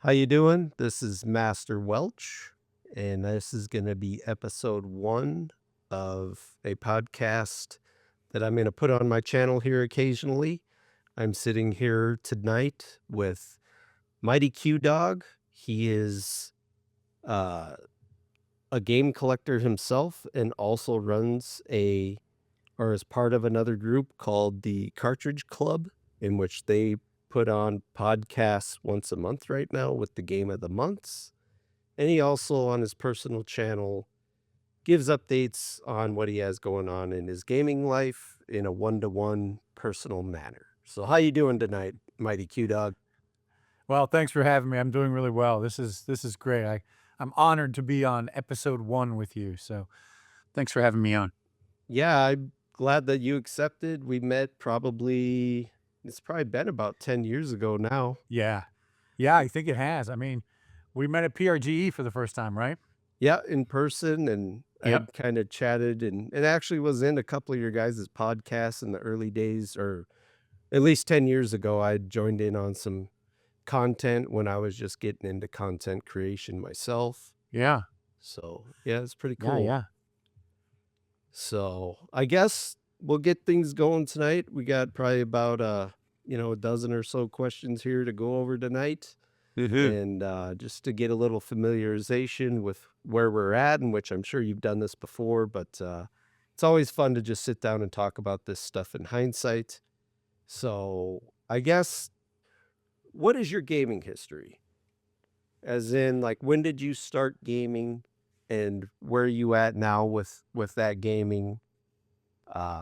How you doing? This is MasterWelch, and this is going to be episode 1 of a podcast that I'm going to put on my channel here occasionally. I'm sitting here tonight with MightQDawg. He is uh, a game collector himself and also runs or is part of another group called the Cartridge Club, in which they put on podcasts once a month right now with the game of the months. And he also, on his personal channel, gives updates on what he has going on in his gaming life in a one-to-one personal manner. So how you doing tonight, MightQDawg? Well, thanks for having me. I'm doing really well. This is great. I'm honored to be on episode 1 with you. So, thanks for having me on. Yeah, I'm glad that you accepted. We met it's probably been about 10 years ago now. Yeah. Yeah, I think it has. I mean, we met at PRGE for the first time, right? Yeah, in person, and I Yep. had kinda chatted and actually was in a couple of your guys' podcasts in the early days, or at least 10 years ago. I joined in on some content when I was just getting into content creation myself. Yeah. So, yeah, it's pretty Yeah, cool. yeah. So, I guess we'll get things going tonight. We got probably about, a dozen or so questions here to go over tonight. Mhm. And just to get a little familiarization with where we're at, in which I'm sure you've done this before, but it's always fun to just sit down and talk about this stuff in hindsight. So I guess, what is your gaming history? As in, like, when did you start gaming, and where are you at now with that gaming?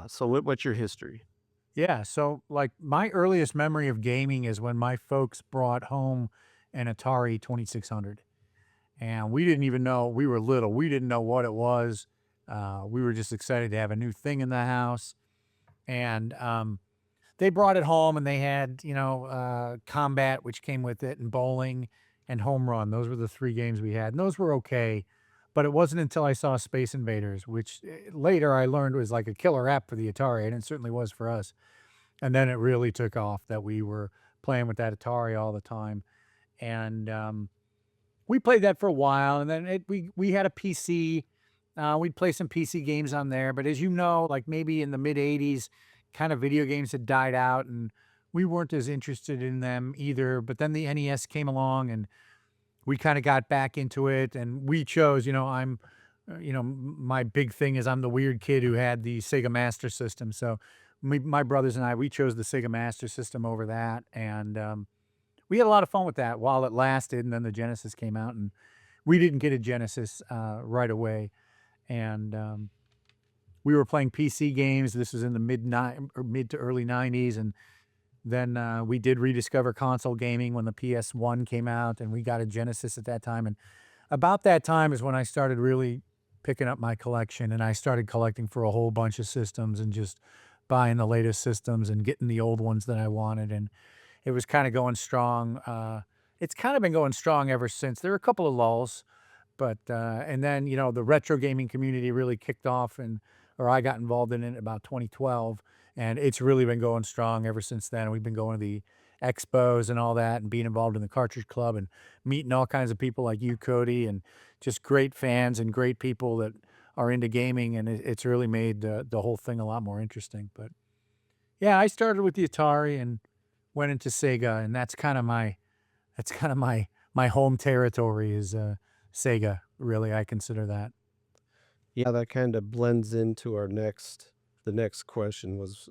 So what's your history? Yeah, so, like, my earliest memory of gaming is when my folks brought home an Atari 2600, and we didn't even know. We were little. We didn't know what it was. We were just excited to have a new thing in the house, and, they brought it home and they had, combat, which came with it, and bowling and home run. Those were the 3 games we had, and those were okay, but it wasn't until I saw Space Invaders, which, later I learned was like a killer app for the Atari, and it certainly was for us, and then it really took off that we were playing with that Atari all the time, and, we played that for a while, and then we had a PC. We'd play some PC games on there, but as you know, like maybe in the mid '80s, kind of video games had died out, and we weren't as interested in them either. But then the NES came along, and we kind of got back into it, and we chose. My big thing is I'm the weird kid who had the Sega Master System, so my brothers and I we chose the Sega Master System over that, and we had a lot of fun with that while it lasted, and then the Genesis came out, and we didn't get a Genesis, right away, and, we were playing PC games. This was in the mid to early '90s, and then, we did rediscover console gaming when the PS1 came out, and we got a Genesis at that time, and about that time is when I started really picking up my collection, and I started collecting for a whole bunch of systems and just buying the latest systems and getting the old ones that I wanted, and it was kinda going strong. It's kinda been going strong ever since. There were a couple of lulls, but, and then, the retro gaming community really kicked off, or I got involved in it about 2012, and it's really been going strong ever since then. We've been going to the expos and all that and being involved in the Cartridge Club and meeting all kinds of people like you, Cody, and just great fans and great people that are into gaming, and it's really made the whole thing a lot more interesting. But yeah, I started with the Atari and went into Sega, and that's kinda my home territory is, Sega, really, I consider that. Yeah, that kind of blends into the next question was,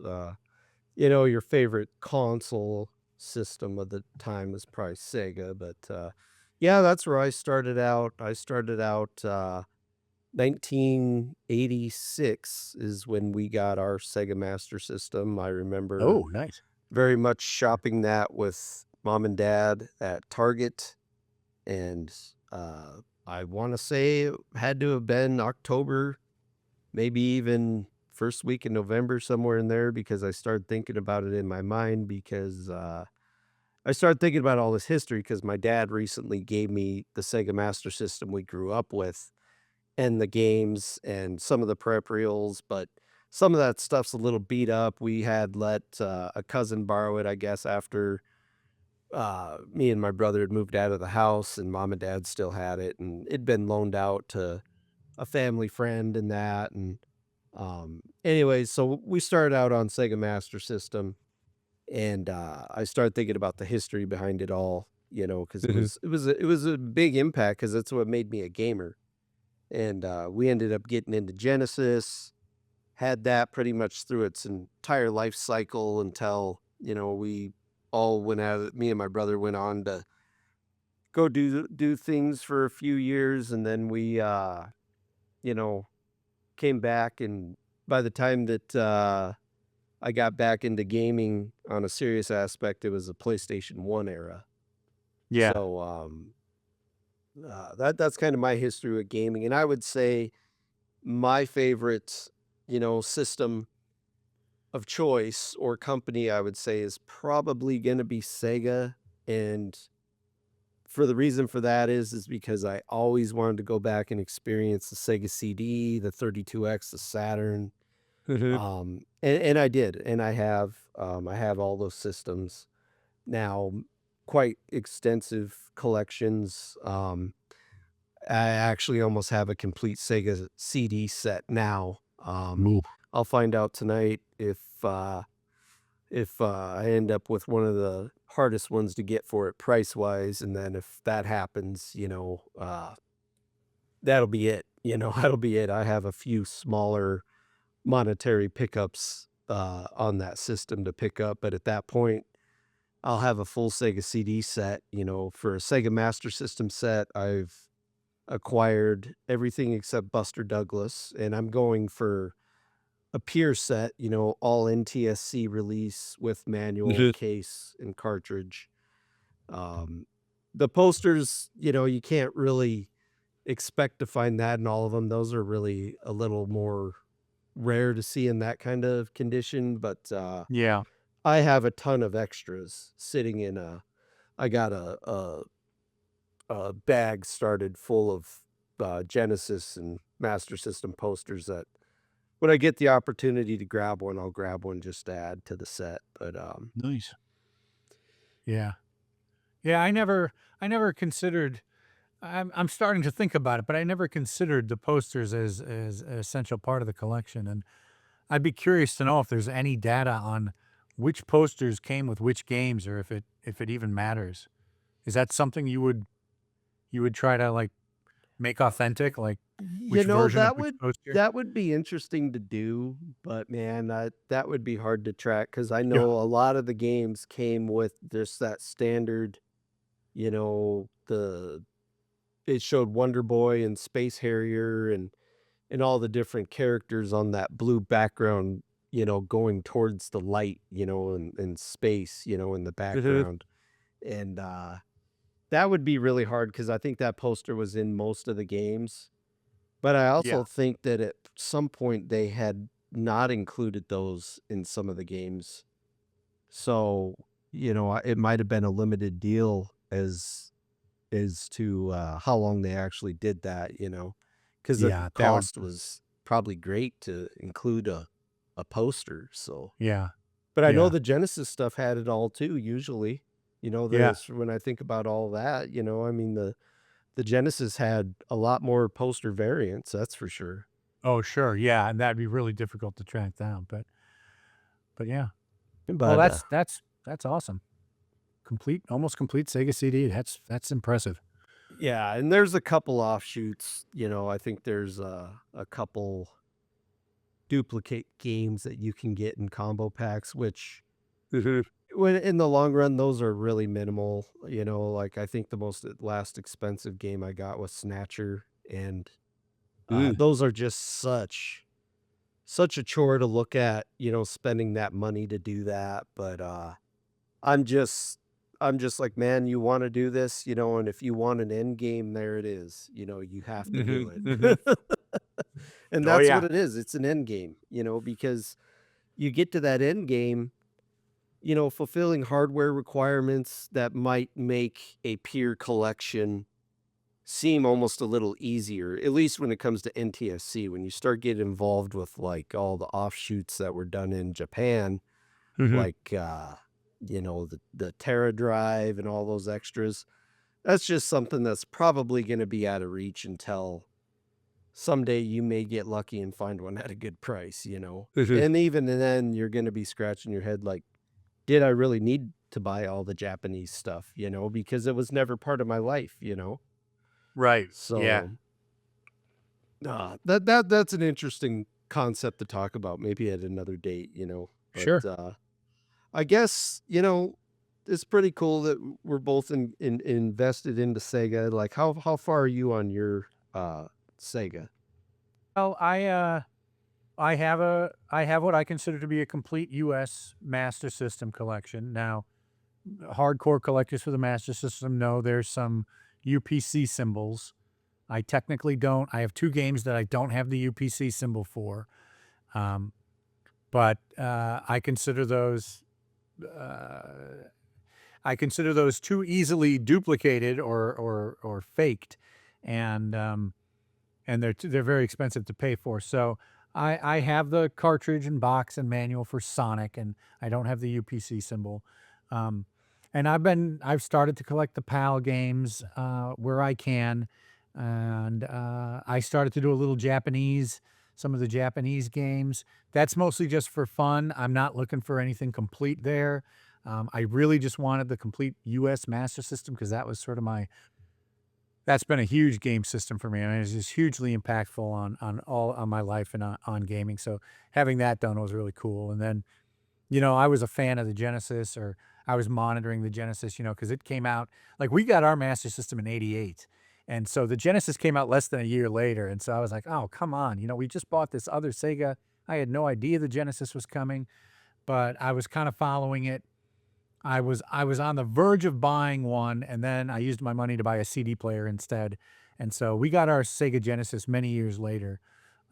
your favorite console system of the time was probably Sega, but, yeah, that's where I started out. I started out, 1986 is when we got our Sega Master System. I remember Oh, nice. very much shopping that with mom and dad at Target, and, I wanna say it had to have been October, maybe even first week in November, somewhere in there, because I started thinking about it in my mind because, I started thinking about all this history because my dad recently gave me the Sega Master System we grew up with, and the games and some of the peripherals, but some of that stuff's a little beat up. We had let, a cousin borrow it, I guess, after me and my brother had moved out of the house and mom and dad still had it, and it'd been loaned out to a family friend and that. And anyways, so we started out on Sega Master System, and I started thinking about the history behind it all, because Mhm. it was a big impact because that's what made me a gamer. And we ended up getting into Genesis, had that pretty much through its entire life cycle until, we all went out. Me and my brother went on to go do things for a few years, and then we you know, came back. And by the time that I got back into gaming on a serious aspect, it was a PlayStation 1 era. Yeah. So that's kind of my history with gaming. And I would say my favorite, system of choice or company, I would say, is probably going to be Sega. And for the reason for that is because I always wanted to go back and experience the Sega CD, the 32X, the Saturn. Mhm. And I did, and I have all those systems now, quite extensive collections. I actually almost have a complete Sega CD set now. Ooh, I'll find out tonight if I end up with one of the hardest ones to get for it price wise, and then if that happens, that'll be it. That'll be it. I have a few smaller monetary pickups on that system to pick up, but at that point, I'll have a full Sega CD set. For a Sega Master System set, I've acquired everything except Buster Douglas, and I'm going for a Pure set, all NTSC release with manual, mhm. case, and cartridge. Um, the posters, you can't really expect to find that in all of them. Those are really a little more rare to see in that kind of condition, but Yeah. I have a ton of extras sitting in I got a bag started full of Genesis and Master System posters that when I get the opportunity to grab one, I'll grab one just to add to the set. But Nice. Yeah. Yeah, I never considered I'm starting to think about it, but I never considered the posters as an essential part of the collection, and I'd be curious to know if there's any data on which posters came with which games or if it even matters. Is that something you would try to, like, make authentic, like, which version of that which would poster? that would be interesting to do, but man, that would be hard to track because I Yeah. know a lot of the games came with just that standard, the it showed Wonder Boy and Space Harrier and all the different characters on that blue background, going towards the light, and space, in the Mhm. background. And that would be really hard because I think that poster was in most of the games. But I Yeah. also think that at some point they had not included those in some of the games. So, it might have been a limited deal as to how long they actually did that, because the Yeah, that would cost was probably great to include a poster. So, yeah. but I know Yeah. the Genesis stuff had it all too, usually. Yeah. This when I think about all that, I mean the Genesis had a lot more poster variants, that's for sure. Oh, sure, yeah, and that'd be really difficult to track down, but yeah. Well, But that's awesome. Complete almost complete Sega CD, that's impressive. yeah, and there's a couple offshoots, I think there's a couple duplicate games that you can get in combo packs, which Mhm. when in the long run, those are really minimal. Like I think the most last expensive game I got was Snatcher, and Mm. those are just such a chore to look at. Spending that money to do that, but I'm just I'm just like, man, you want to do this, and if you want an end game, there it is. You have to do Mhm, it, mhm. and Oh, that's yeah. what it is. It's an end game, because you get to that end game fulfilling hardware requirements that might make a peer collection seem almost a little easier, at least when it comes to NTSC. When you start getting involved with like all the offshoots that were done in Japan, Mhm. like the Terra drive and all those extras. That's just something that's probably gonna be out of reach until someday you may get lucky and find one at a good price, you know? Mhm. And even then, you're gonna be scratching your head like, "Did I really need to buy all the Japanese stuff?" You know, because it was never part of my life, you know? Right. Yeah. So, that's an interesting concept to talk about, maybe at another date, you know? But, Sure. I guess, it's pretty cool that we're both invested into Sega. Like, how far are you on your, Sega? Well, I have what I consider to be a complete US Master System collection. Now, hardcore collectors for the Master System know there's some UPC symbols. I technically don't. I have 2 games that I don't have the UPC symbol for, um, but, uh, I consider those too easily duplicated or faked, and, um and they're very expensive to pay for. So I have the cartridge and box and manual for Sonic, and I don't have the UPC symbol. Um, and I've started to collect the PAL games where I can, and I started to do a little some of the Japanese games. That's mostly just for fun. I'm not looking for anything complete there. I really just wanted the complete U.S. Master System because that was sort of that's been a huge game system for me. I mean, it's just hugely impactful on my life and on gaming. So having that done was really cool. And then, I was a fan of the Genesis, or I was monitoring the Genesis, because it came out like we got our Master System in '88. And so the Genesis came out less than a year later. And so I was like, oh, come on. We just bought this other Sega. I had no idea the Genesis was coming, but I was kind of following it. I was on the verge of buying one, and then I used my money to buy a CD player instead, and so we got our Sega Genesis many years later,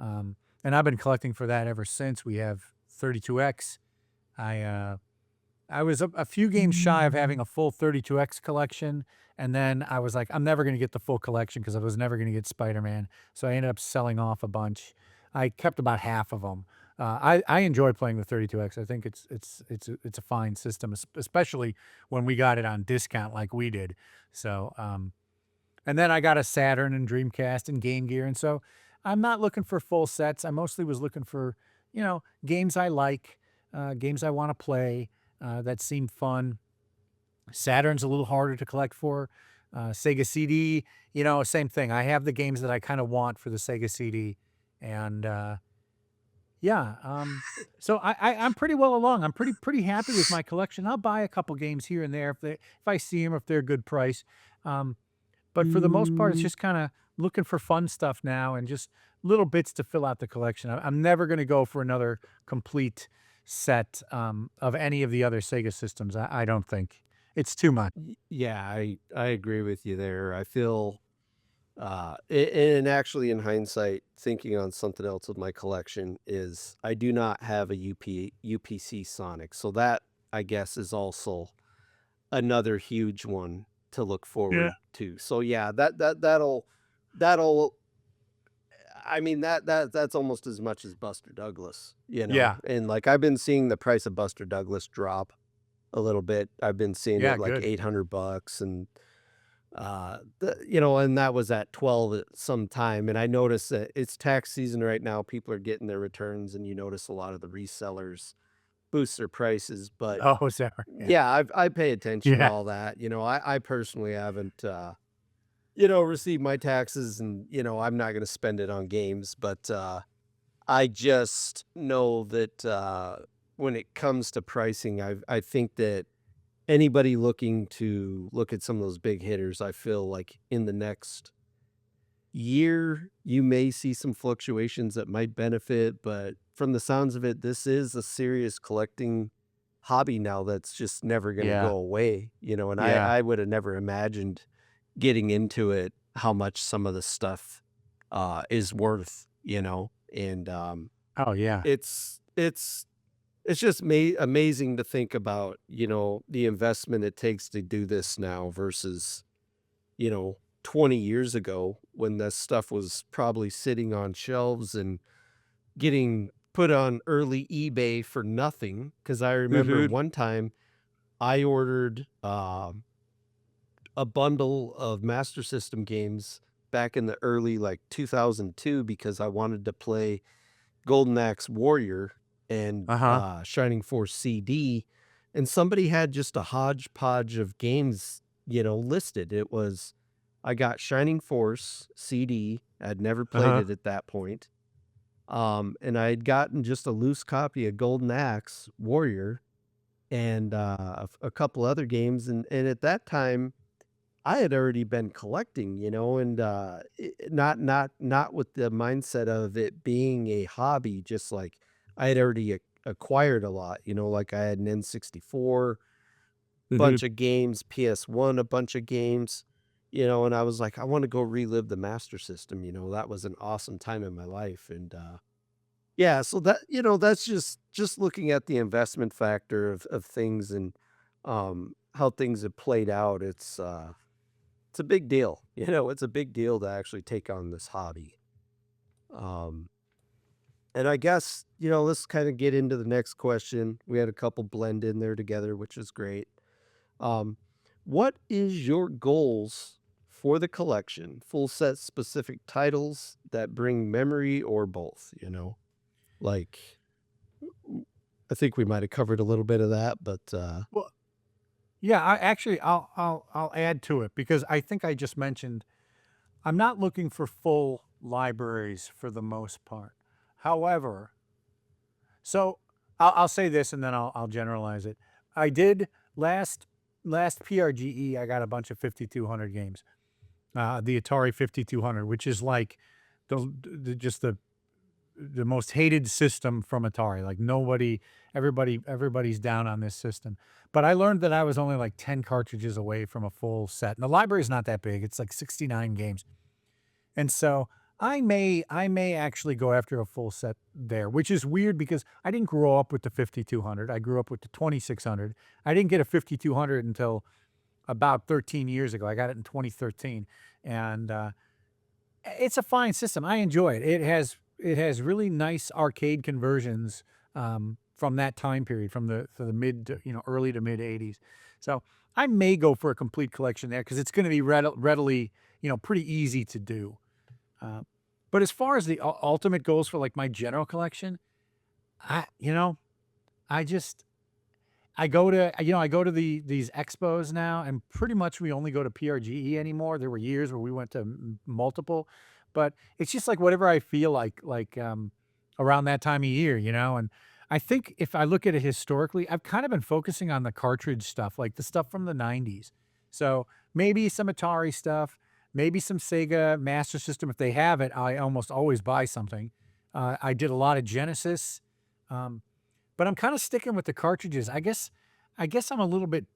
and I've been collecting for that ever since. We have 32X. I, uh I was a few games shy of having a full 32X collection, and then I was like, "I'm never gonna get the full collection because I was never gonna get Spider-Man," so I ended up selling off a bunch. I kept about half of them. I enjoy playing the 32X. I think it's a fine system, especially when we got it on discount like we did. So, and then I got a Saturn and Dreamcast and Game Gear, and so I'm not looking for full sets. I mostly was looking for, games I like, games I wanna play, that seemed fun. Saturn's a little harder to collect for. Sega CD, same thing. I have the games that I kinda want for the Sega CD, and, yeah, so I'm pretty well along. I'm pretty happy with my collection. I'll buy a couple games here and there if I see them, if they're a good price. Um, but for the most part, it's just kinda looking for fun stuff now and just little bits to fill out the collection. I'm never gonna go for another complete set, of any of the other Sega systems, I don't think. It's too much. Yeah, I agree with you there. I feel, and actually in hindsight, thinking on something else with my collection is I do not have a UPC Sonic, so that, I guess, is also another huge one to look Yeah. forward to. So, yeah, that'll I mean, that's almost as much as Buster Douglas, you know? Yeah. And, like, I've been seeing the price of Buster Douglas drop a little bit. I've been seeing Yeah, it like good. 800 bucks, and and that was at 12 at some time. And I noticed that it's tax season right now. People are getting their returns, and you notice a lot of the resellers boost their prices. But Oh, is that right? Yeah. yeah, I pay attention to Yeah. all that. I personally haven't, received my taxes, and, I'm not going to spend it on games. But I just know that when it comes to pricing, I think that anybody looking to look at some of those big hitters, I feel like in the next year, you may see some fluctuations that might benefit, but from the sounds of it, this is a serious collecting hobby now that's just never going to Yeah. go away, and Yeah. I would have never imagined getting into it how much some of the stuff is worth, and Oh, yeah. it's just amazing to think about, the investment it takes to do this now versus, 20 years ago when this stuff was probably sitting on shelves and getting put on early eBay for nothing. Because I remember Mhm. one time I ordered, a bundle of Master System games back in the early, like, 2002 because I wanted to play Golden Axe Warrior and, Uh-huh. Shining Force CD, and somebody had just a hodgepodge of games, listed. It was I got Shining Force CD, I'd never played Uh-huh. it at that point, and I had gotten just a loose copy of Golden Axe Warrior and, a couple other games, and at that time, I had already been collecting, and, not with the mindset of it being a hobby, just like I had already acquired a lot, like I had an N64, Mhm. bunch of games, PS1, a bunch of games, and I was like, "I wanna go relive the Master System," that was an awesome time in my life, and, yeah, so that's just looking at the investment factor of things and, how things have played out, it's a big deal, it's a big deal to actually take on this hobby. Um, and I guess, let's kind of get into the next question. We had a couple blend in there together, which is great. Um, what is your goals for the collection? Full set specific titles that bring memory or both, Like I think we might have covered a little bit of that, but Well, yeah, I actually I'll add to it because I think I just mentioned I'm not looking for full libraries for the most part. However, so I'll say this and then I'll generalize it. I did last last PRGE, I got a bunch of 5200 games. The Atari 5200, which is like just the most hated system from Atari. Like nobody, everybody's down on this system. But I learned that I was only like 10 cartridges away from a full set. And the library's not that big. It's like 69 games. And so I may actually go after a full set there, which is weird because I didn't grow up with the 5200. I grew up with the 2600. I didn't get a 5200 until about 13 years ago. I got it in 2013. And it's a fine system. I enjoy it. It has really nice arcade conversions from that time period, from the mid to, early to mid '80s. So I may go for a complete collection there because it's going to be readily, pretty easy to do. Uh, but as far as the ultimate goals for like my general collection, I you know I just I go to these expos now, and pretty much we only go to PRGE anymore. There were years where we went to multiple, but it's just like whatever I feel like around that time of year, and I think if I look at it historically, I've kind of been focusing on the cartridge stuff, like the stuff from the '90s. So maybe some Atari stuff, maybe some Sega Master System. If they have it, I almost always buy something. I did a lot of Genesis. Um, but I'm kinda sticking with the cartridges. I guess I'm a little bit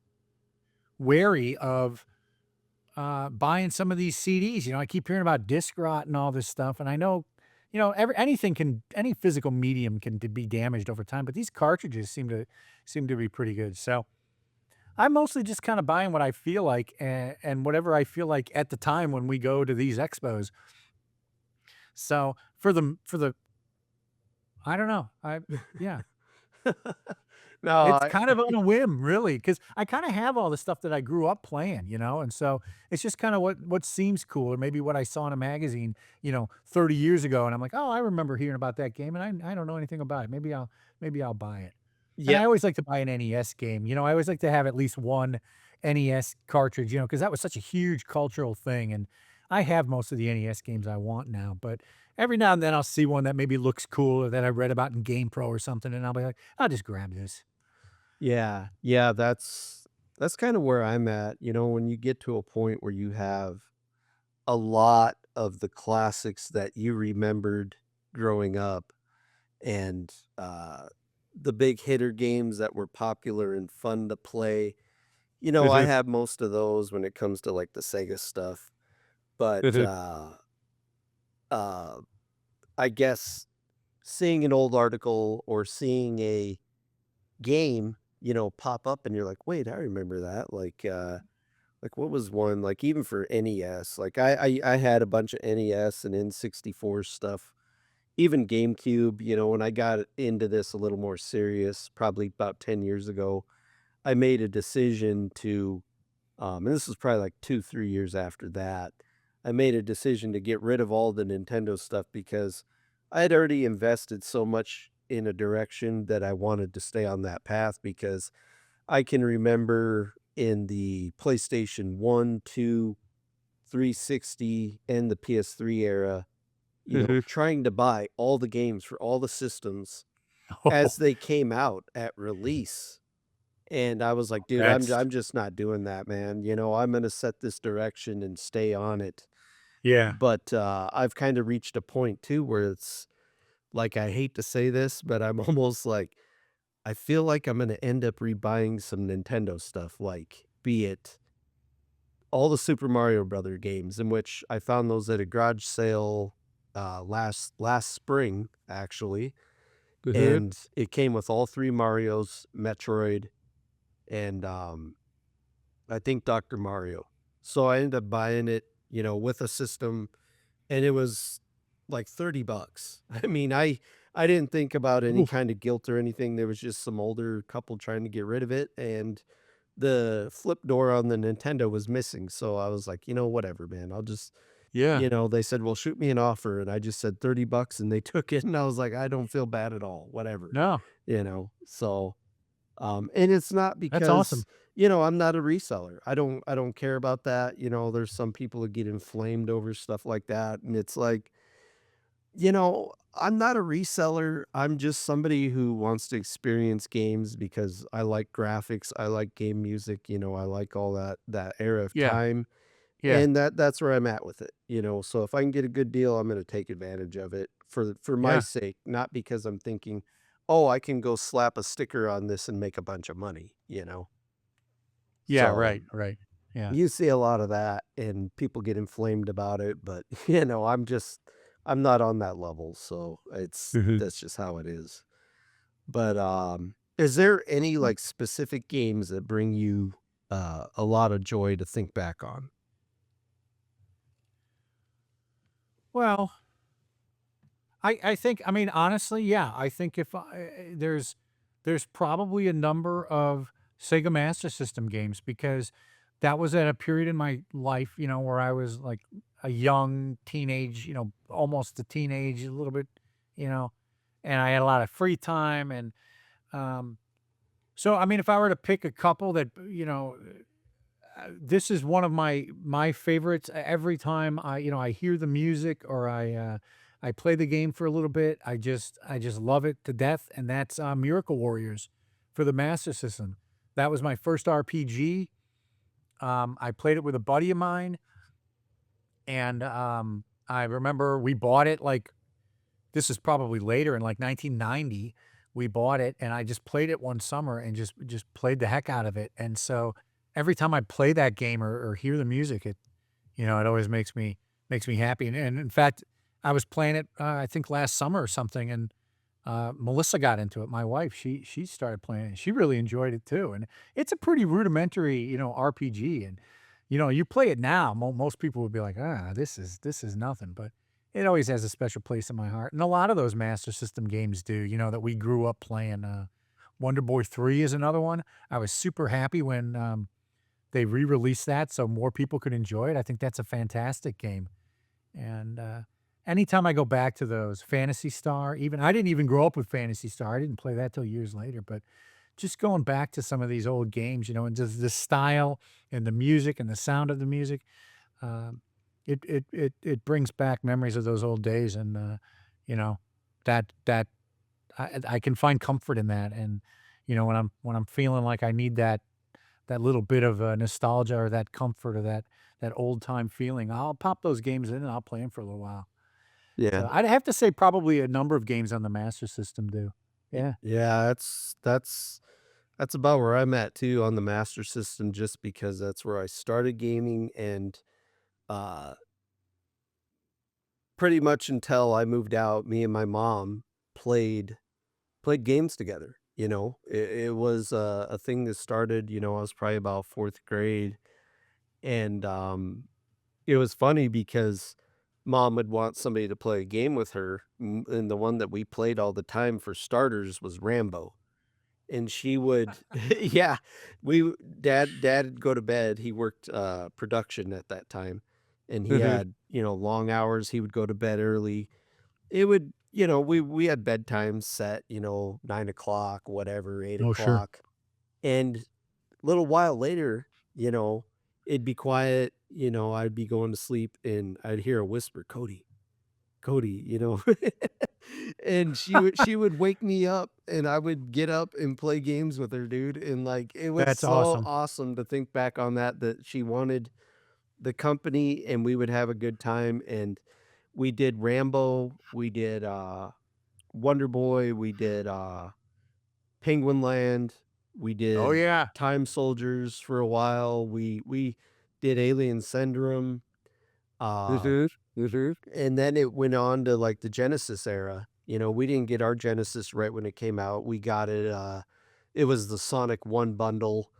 wary of, buying some of these CDs. I keep hearing about disc rot and all this stuff, and I know, any physical medium can be damaged over time, but these cartridges seem to be pretty good. So, I'm mostly just kinda buying what I feel like and whatever I feel like at the time when we go to these expos. So, for the I don't know. Yeah. no, It's kind of on a whim, really, because I kinda have all the stuff that I grew up playing, and so it's just kinda what seems cool or maybe what I saw in a magazine, 30 years ago, and I'm like, "Oh, I remember hearing about that game, and I don't know anything about it. Maybe I'll buy it." And yeah, I always like to buy an NES game, I always like to have at least one NES cartridge, because that was such a huge cultural thing, and I have most of the NES games I want now, but every now and then I'll see one that maybe looks cool or that I read about in GamePro or something, and I'll be like, "I'll just grab this." yeah, that's kind of where I'm at. When you get to a point where you have a lot of the classics that you remembered growing up and the big hitter games that were popular and fun to play. I Mhm, have most of those when it comes to like the Sega stuff, but mhm. uh, I guess seeing an old article or seeing a game, pop up and you're like, wait, I remember that. Like what was one like even for NES? Like I had a bunch of NES and N64 stuff, even GameCube, when I got into this a little more serious, probably about 10 years ago. I made a decision to, and this was probably like 2, 3 years after that, I made a decision to get rid of all the Nintendo stuff because I had already invested so much in a direction that I wanted to stay on that path because I can remember in the PlayStation 1, 2, 360, and the PS3 era, Mhm. trying to buy all the games for all the systems as they came out at release. And I was like, "Dude, That's I'm just not doing that, man. I'm gonna set this direction and stay on it." yeah. But, I've kinda reached a point too where it's like, I hate to say this, but I'm almost like, I feel like I'm gonna end up rebuying some Nintendo stuff, like, be it all the Super Mario Brother games, in which I found those at a garage sale, last spring, actually, Mhm. and it came with all 3 Marios, Metroid, and, I think Dr. Mario. So I ended up buying it, with a system, and it was like 30 bucks. I mean, I didn't think about any Oof. kind of guilt or anything. There was just some older couple trying to get rid of it, and the flip door on the Nintendo was missing. So I was like, whatever, man. I'll just, Yeah. they said, "Well, shoot me an offer." And I just said 30 bucks and they took it. And I was like, I don't feel bad at all. Whatever, No, So and it's not that's awesome. because, I'm not a reseller. I don't care about that. There's some people that get inflamed over stuff like that. And it's like, I'm not a reseller. I'm just somebody who wants to experience games because I like graphics, I like game music, I like all that era of Yeah. time. Yeah. And that's where I'm at with it. So if I can get a good deal, I'm gonna take advantage of it for my Yeah. sake, not because I'm thinking, "Oh, I can go slap a sticker on this and make a bunch of money?" Yeah, So, right, right. Yeah. you see a lot of that and people get inflamed about it, but, I'm not on that level, so Mhm. that's just how it is. But, is there any, like, specific games that bring you, a lot of joy to think back on? Well, I think I mean, honestly, yeah, I think if there's probably a number of Sega Master System games because that was at a period in my life, where I was like a young teenage, almost a teenage, a little bit, you know, and I had a lot of free time um so I mean, if I were to pick a couple that, this is one of my favorites. Every time I hear the music or I play the game for a little bit, I just love it to death, and that's Miracle Warriors for the Master System. That was my first RPG. I played it with a buddy of mine, and I remember we bought it like this is probably later in like 1990. We bought it, and I just played it one summer and just played the heck out of it. And so every time I play that game or hear the music, it always makes me happy. And in fact, I was playing it I think last summer or something, and Melissa got into it. My wife, she started playing it. She really enjoyed it too. And it's a pretty rudimentary, RPG. And you play it now, most people would be like, this is nothing. But it always has a special place in my heart. And a lot of those Master System games do, that we grew up playing. Wonder Boy 3 is another one. I was super happy when they re-released that so more people could enjoy it. I think that's a fantastic game. And, anytime I go back to those, Phantasy Star, even I didn't even grow up with Phantasy Star, I didn't play that till years later, but just going back to some of these old games, and just the style and the music and the sound of the music, um, it brings back memories of those old days, and, you know, that I can find comfort in that, and, when I'm feeling like I need that little bit of, nostalgia or that comfort or that old time feeling, I'll pop those games in and I'll play them for a little while. Yeah. So, I'd have to say probably a number of games on the Master System do. Yeah. Yeah, that's about where I'm at too on the Master System just because that's where I started gaming and, uh, pretty much until I moved out, me and my mom played games together. It was a thing that started, I was probably about 4th grade, and, it was funny because mom would want somebody to play a game with her, and the one that we played all the time for starters was Rambo. and she would yeah, dad would go to bed. He worked, production at that time, and he Mhm. had, long hours. He would go to bed early. It would we had bedtime set, 9 o'clock, whatever, eight Oh, sure. o'clock, and a little while later, it'd be quiet, I'd be going to sleep, and I'd hear a whisper, "Cody, Cody," and she would wake me up, and I would get up and play games with her, dude, and, like, it was That's so awesome. awesome to think back on that she wanted the company, and we would have a good time, and we did Rambo, we did, Wonder Boy, we did, Penguin Land, we Oh, did yeah. Time Soldiers for a while, we did Alien Syndrome, uh Mhm. Mhm. and then it went on to, like, the Genesis era. We didn't get our Genesis right when it came out. We got it, it was the Sonic 1 bundle,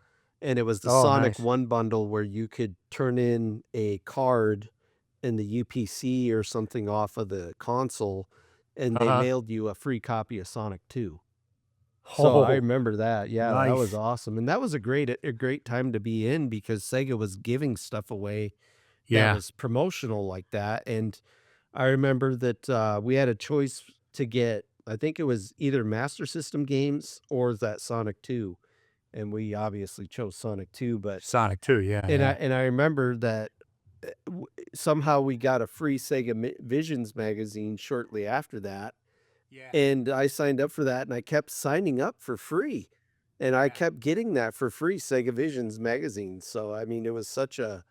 and it was the Oh, Sonic nice. 1 bundle where you could turn in a card in the UPC or something off of the console, and they Uh-huh. mailed you a free copy of Sonic 2. So I Oh, remember that. Yeah, that was nice. awesome, and that was a great time to be in because Sega was giving stuff away that Yeah. was promotional like that, and I remember that, we had a choice to get I think it was either Master System games or that Sonic 2, and we obviously chose Sonic 2, but Sonic 2, yeah, and I yeah. and I remember that, somehow we got a free Sega Mi Visions magazine shortly after that, Yeah. and I signed up for that, and I kept signing up for free, and I Yeah. kept getting that for free, Sega Visions magazine, so, I mean, it was such a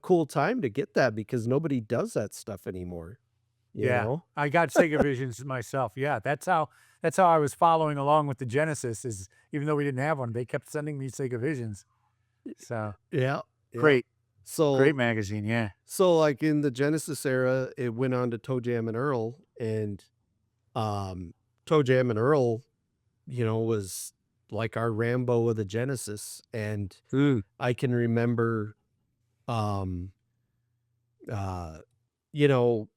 cool time to get that because nobody does that stuff anymore, you Yeah. know? I got Sega Visions myself. Yeah, that's how I was following along with the Genesis is even though we didn't have one, they kept sending me Sega Visions. So, Yeah, yeah. great, great So magazine, yeah. like, in the Genesis era, it went on to Toe Jam and Earl, and, Toe Jam and Earl, was like our Rambo of the Genesis, and Mm. I can remember, um, uh, you know,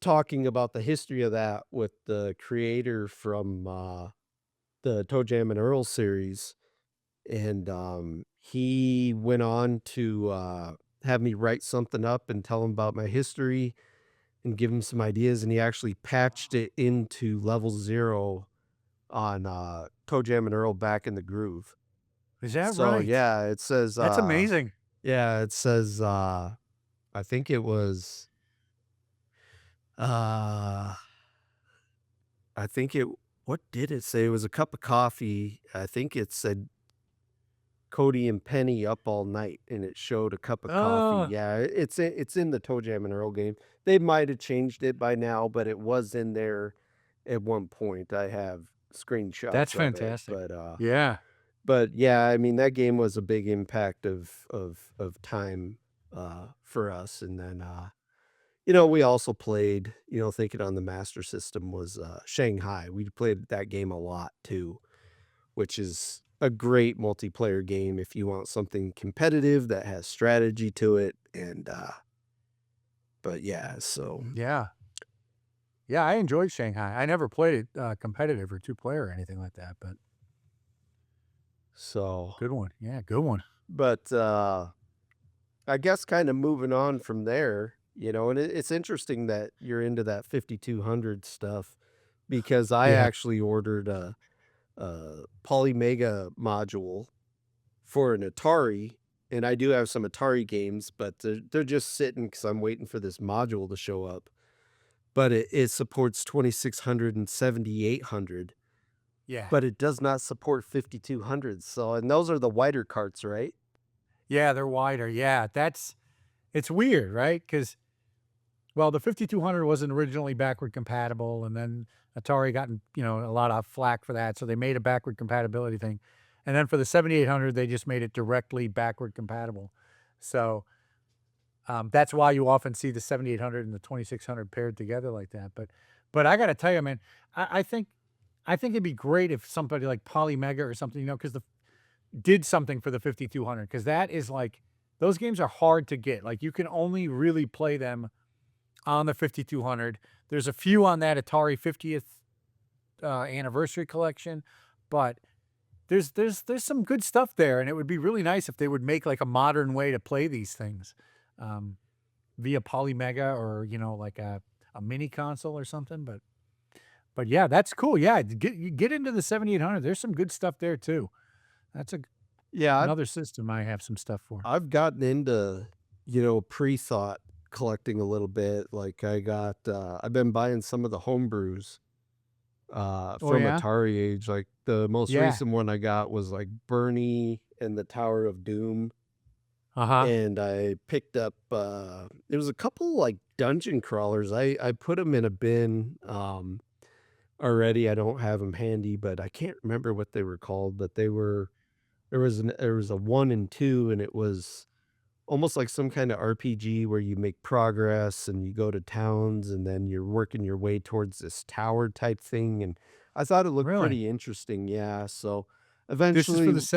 talking about the history of that with the creator from, the Toe Jam and Earl series, and, he went on to, have me write something up and tell him about my history and give him some ideas, and he actually patched it into level 0 on, Toe Jam and Earl Back in the Groove. Is that So, right? yeah, it says, That's amazing. yeah, it says, I think it was, uh, I think it what did it say? It was a cup of coffee. I think it said Cody and Penny up all night, and it showed a cup of coffee. Oh, Yeah, it's in the Toe Jam and Earl game. They might have changed it by now, but it was in there at one point. I have that's screenshots of it, fantastic. but Yeah. yeah, I mean that game was a big impact of time for us, and then we also played. Thinking on the Master System was Shanghai. We played that game a lot too, which is a great multiplayer game if you want something competitive that has strategy to it, and, but yeah, so Yeah. Yeah, I enjoyed Shanghai. I never played it, competitive or two-player or anything like that, but so good one. Yeah, good one. but, I guess kinda moving on from there, and it's interesting that you're into that 5200 stuff because I Yeah. actually ordered a Polymega module for an Atari, and I do have some Atari games, but they're just sitting because 'cause I'm waiting for this module to show up. But it supports 2600 and 7800, Yeah. but it does not support 5200s, so and those are the wider carts, right? Yeah, they're wider. Yeah, it's weird, right? Because well, the 5200 wasn't originally backward compatible, and then Atari got a lot of flack for that, so they made a backward compatibility thing, and then for the 7800, they just made it directly backward compatible. So, that's why you often see the 7800 and the 2600 paired together like that, but I gotta tell you, man, I think it'd be great if somebody like Polymega or something, because the did something for the 5200, because that is like those games are hard to get, like, you can only really play them on the 5200. There's a few on that Atari 50th, anniversary collection, but there's some good stuff there, and it would be really nice if they would make, like, a modern way to play these things, um, via Polymega or, like a mini console or something, but yeah, that's cool, yeah, you get into the 7800, there's some good stuff there too. That's Yeah, another system I have some stuff for. I've gotten into, pre-thought collecting a little bit. Like I've been buying some of the homebrews Oh, from yeah? Atari age. Like the most Yeah. recent one I got was like Bernie and the Tower of Doom. Uh-huh. And I picked up it was a couple like dungeon crawlers. I put them in a bin already. I don't have them handy, but I can't remember what they were called, but there was a 1 and 2, and it was almost like some kinda RPG where you make progress and you go to towns and then you're working your way towards this tower type thing, and I thought it looked Really? pretty interesting, yeah, so This is for eventually, the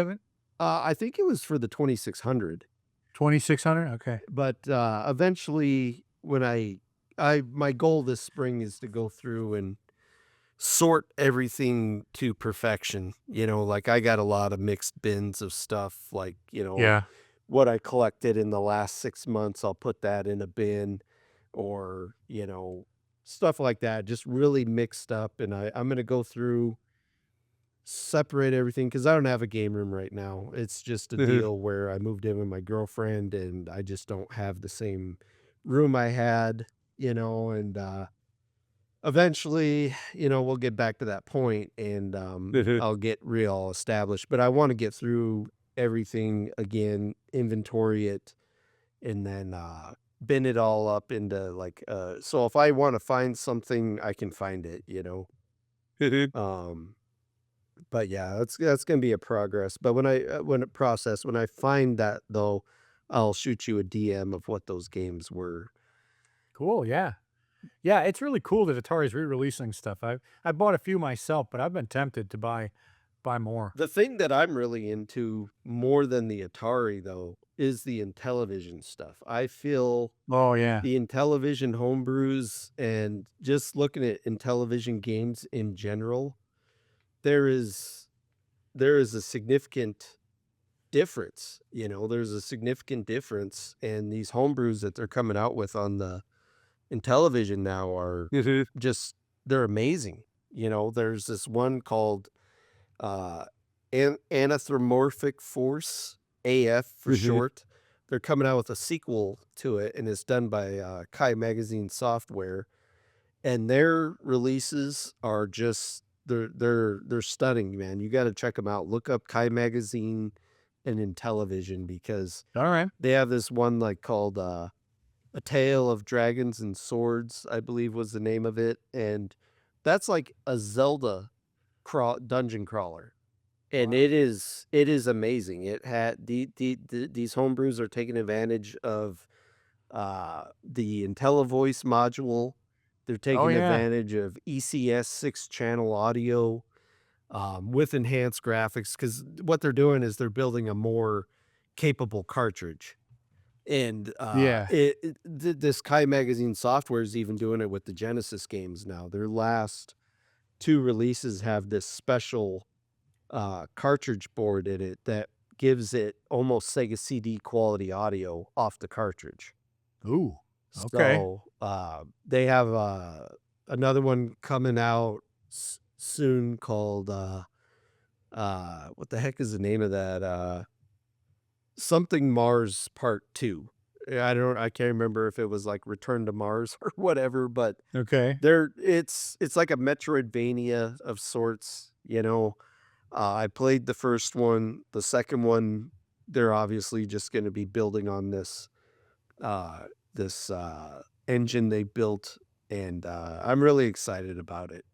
I think it was for the 2600, 2600? Okay. but, eventually when I my goal this spring is to go through and sort everything to perfection, like, I got a lot of mixed bins of stuff, like, Yeah. what I collected in the last 6 months, I'll put that in a bin or, stuff like that, just really mixed up, and I'm gonna go through, separate everything because I don't have a game room right now. It's just a Mhm. deal where I moved in with my girlfriend, and I just don't have the same room I had, and, eventually, we'll get back to that point and, Mhm. I'll get real established, but I wanna get through everything again, inventory it, and then, bin it all up into, like, so if I wanna find something, I can find it, Mhm. Um, but yeah, that's gonna be a progress, but when I find that though, I'll shoot you a DM of what those games were. Cool, yeah. Yeah, it's really cool that Atari's re-releasing stuff. I bought a few myself, but I've been tempted to buy more. The thing that I'm really into more than the Atari, though, is the Intellivision stuff. I feel Oh, yeah. the Intellivision homebrews and just looking at Intellivision games in general, there is there is a significant difference, there's a significant difference, and these homebrews that they're coming out with on the Intellivision now are Mhm. just they're amazing. There's this one called uh, Anthropomorphic Force, AF for Mhm. short. They're coming out with a sequel to it, and it's done by Kai Magazine Software. And their releases are just they're stunning, man. You got to check them out. Look up Kai Magazine and Intellivision because Alright. they have this one like called A Tale of Dragons and Swords, I believe was the name of it, and that's like a Zelda dungeon crawler. And Wow. it is amazing. It had these homebrews are taking advantage of, the IntelliVoice module. They're Oh, taking yeah. advantage of ECS 6-channel audio, with enhanced graphics. Because what they're doing is they're building a more capable cartridge. And, Yeah. this Kai Magazine software is even doing it with the Genesis games now. Their last 2 releases have this special cartridge board in it that gives it almost Sega CD quality audio off the cartridge. Ooh, okay. So, they have, another one coming out soon called, what the heck is the name of that? Something Mars Part 2. I can't remember if it was like Return to Mars or whatever, but Okay. it's like a Metroidvania of sorts, I played the first one. The second one, they're obviously just gonna be building on uh, this engine they built, and, I'm really excited about it.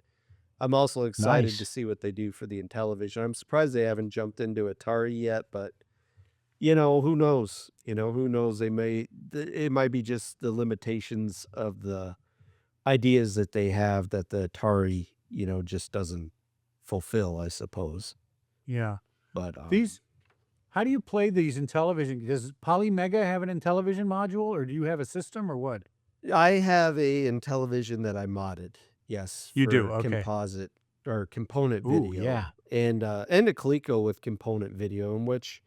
I'm also excited to Nice. see what they do for the Intellivision. I'm surprised they haven't jumped into Atari yet, but, who knows? Who knows? It might be just the limitations of the ideas that they have that the Atari, just doesn't fulfill, I suppose. Yeah. But, These How do you play these in television? Does Polymega have an Intellivision module, or do you have a system, or what? I have a Intellivision that I modded, yes, You do? for Okay. composite or component Ooh, video, yeah. and a Coleco with component video, in which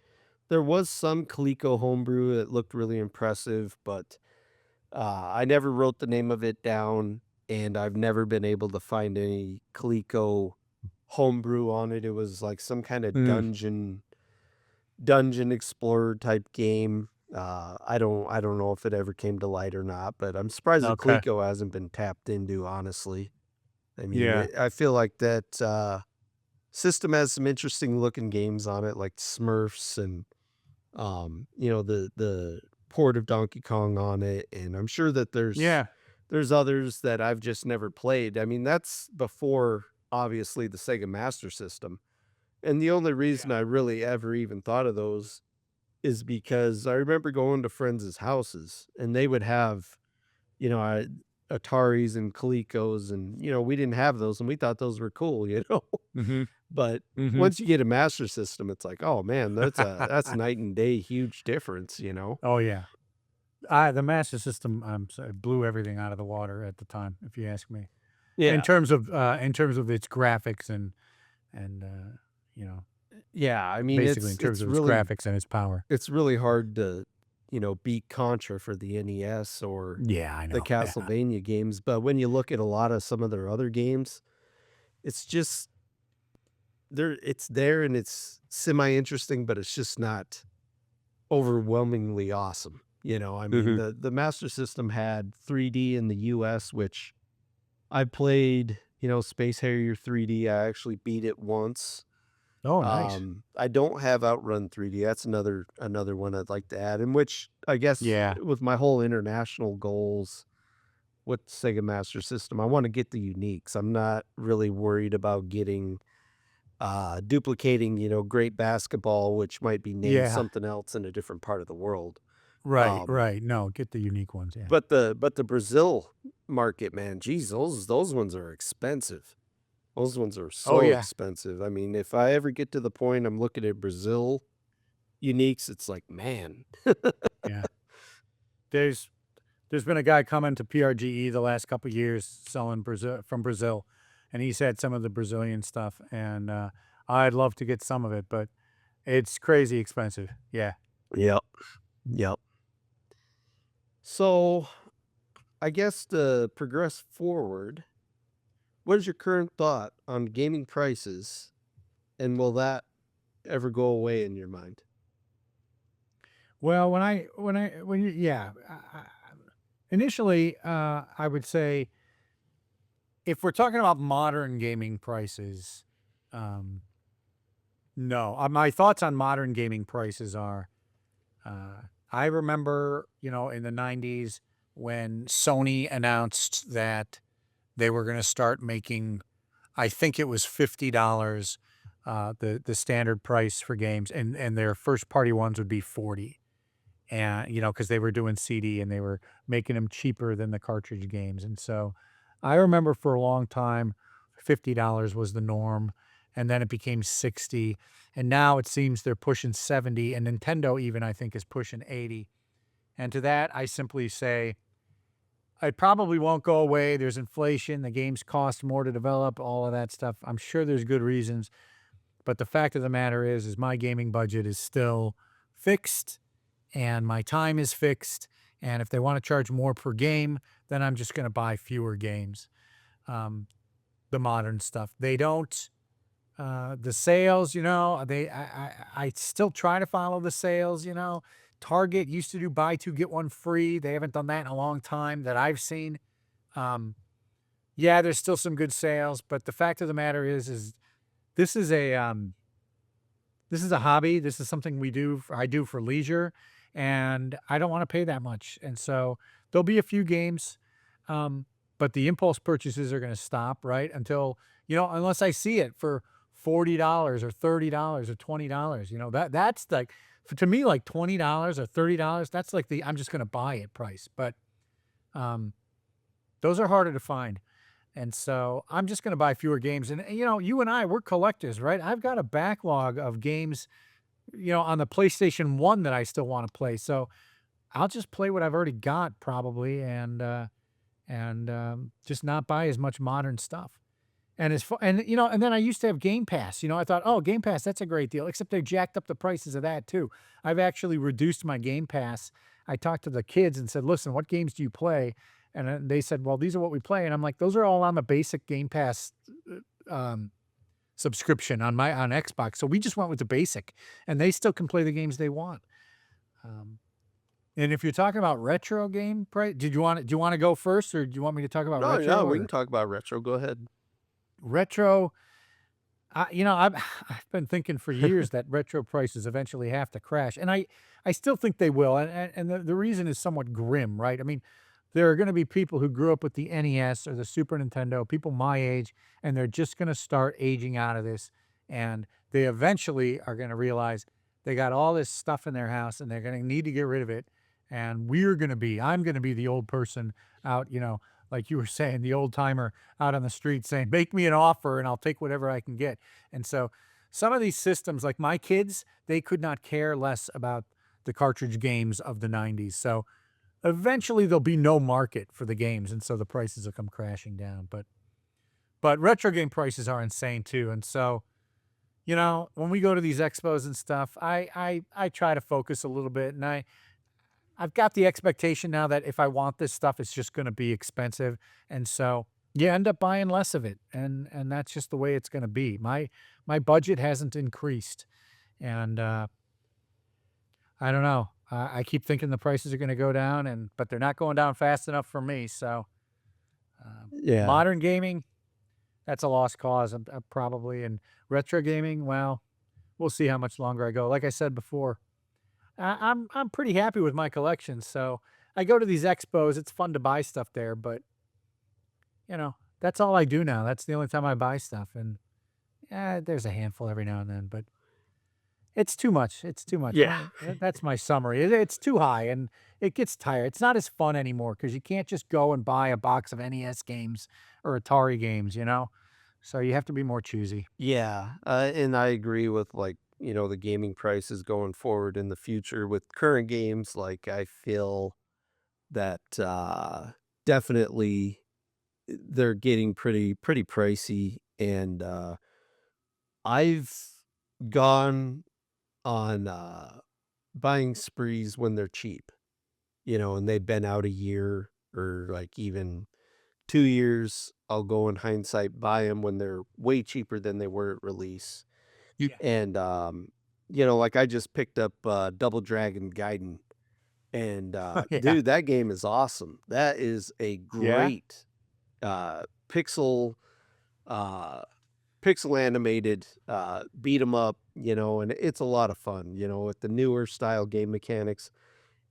there was some Coleco homebrew that looked really impressive, but I never wrote the name of it down, and I've never been able to find any Coleco homebrew on it. It was like some kind of Mm, dungeon explorer type game. I don't know if it ever came to light or not, but I'm surprised that okay. Coleco hasn't been tapped into, honestly. I mean, Yeah. I feel like that system has some interesting looking games on it, like Smurfs and the port of Donkey Kong on it, and I'm sure that Yeah. there's others that I've just never played. I mean, that's before obviously the Sega Master System. And the only reason Yeah. I really ever even thought of those is because I remember going to friends' houses and they would have, you know, Ataris and Colecos, and we didn't have those and we thought those were cool, you know. Mhm. But Mhm. once you get a master system, it's like, oh man, that's night and day, huge difference, you know. Oh, yeah. The Master System, blew everything out of the water at the time, if you ask me. Yeah. In terms of its graphics and, you know, Yeah, I mean, basically in terms of its graphics and its power. it's really hard to, beat Contra for the NES or Yeah, I the know. Yeah. Castlevania games, but when you look at a lot of some of their other games, it's just it's there and it's semi-interesting, but it's just not overwhelmingly awesome. I mean, Mhm. the Master System had 3D in the US, which I played, Space Harrier 3D. I actually beat it once. Oh, nice. I don't have Outrun 3D. That's another one I'd like to add, in which I guess Yeah. with my whole international goals with Sega Master System, I want to get the uniques. I'm not really worried about getting duplicating, great basketball, which might be named Yeah. something else in a different part of the world. Right, Um, right. No, get the unique ones, yeah. but the Brazil market, man, geez, those ones are expensive. Those ones are Oh, so yeah. expensive. I mean, if I ever get to the point I'm looking at Brazil uniques, it's like, man. Yeah. There's there's been a guy coming to PRGE the last couple years selling Brazil, and he's had some of the Brazilian stuff, and, I'd love to get some of it, but it's crazy expensive. Yeah. Yep. Yep. So, I guess to progress forward, what is your current thought on gaming prices, and will that ever go away in your mind? Well, when you yeah, initially, I would say if we're talking about modern gaming prices, um, no. My thoughts on modern gaming prices are, I remember, in the '90s when Sony announced that they were gonna start making, I think it was $50, the standard price for games, and their first party ones would be 40. And, because they were doing CD and they were making them cheaper than the cartridge games, and so I remember for a long time, $50 was the norm, and then it became 60, and now it seems they're pushing 70, and Nintendo even, I think, is pushing 80, and to that, I simply say, it probably won't go away. There's inflation, the games cost more to develop, all of that stuff. I'm sure there's good reasons, but the fact of the matter is my gaming budget is still fixed and my time is fixed. And if they want to charge more per game, then I'm just going to buy fewer games. Um, the modern stuff. They don't. The sales, I still try to follow the sales. Target used to do buy two get one free. They haven't done that in a long time that I've seen. Um, yeah, there's still some good sales, but the fact of the matter is this is a this is a hobby. This is something I do for leisure, and I don't want to pay that much. And so there'll be a few games, um, but the impulse purchases are going to stop, right? Until, unless I see it for $40 or $30 or $20. That's like, to me, like $20 or $30. That's like the I'm just going to buy it price. But um, those are harder to find. And so I'm just going to buy fewer games. And, you and I, we're collectors, right? I've got a backlog of games, on the PlayStation 1 that I still want to play. So I'll just play what I've already got probably and just not buy as much modern stuff. And and then I used to have Game Pass. I thought, oh, Game Pass, that's a great deal. Except they jacked up the prices of that too. I've actually reduced my Game Pass. I talked to the kids and said, listen, what games do you play? And then they said, well, these are what we play. And I'm like, those are all on the basic Game Pass um, subscription on Xbox. So we just went with the basic, and they still can play the games they want. Um, and if you're talking about retro game price, do you want to go first, or do you want me to talk about No, retro no, we can or talk about retro. Go ahead. retro? I've I've been thinking for years that retro prices eventually have to crash, and I still think they will. And the reason is somewhat grim, right? I mean, there are going to be people who grew up with the NES or the Super Nintendo, people my age, and they're just going to start aging out of this, and they eventually are going to realize they got all this stuff in their house, and they're going to need to get rid of it. And I'm going to be the old person out, like you were saying, the old timer out on the street saying, make me an offer and I'll take whatever I can get. And so some of these systems, like my kids, they could not care less about the cartridge games of the 90s. So eventually there'll be no market for the games. And so the prices will come crashing down. But retro game prices are insane too. And so, when we go to these expos and stuff, I try to focus a little bit, and I've got the expectation now that if I want this stuff, it's just gonna be expensive, and so you end up buying less of it, and that's just the way it's gonna be. My budget hasn't increased, and, I don't know. I keep thinking the prices are gonna go down, but they're not going down fast enough for me, so, Yeah. modern gaming, that's a lost cause, probably, and retro gaming, well, we'll see how much longer I go. Like I said before, I'm pretty happy with my collection, so I go to these expos, it's fun to buy stuff there, but, that's all I do now, that's the only time I buy stuff, and, there's a handful every now and then, but it's too much. Yeah. That's my summary, it's too high, and it gets tired, it's not as fun anymore because you can't just go and buy a box of NES games or Atari games, So you have to be more choosy. Yeah, and I agree with, like, the gaming prices going forward in the future with current games. Like, I feel that, definitely they're getting pretty pricey, and, I've gone on, buying sprees when they're cheap, and they've been out a year or, like, even 2 years. I'll go in hindsight, buy them when they're way cheaper than they were at release. Yeah. And, like, I just picked up, Double Dragon Gaiden, and, Yeah. dude, that game is awesome. That is a Yeah? great, uh, pixel, uh, pixel animated, beat 'em up, and it's a lot of fun, with the newer style game mechanics.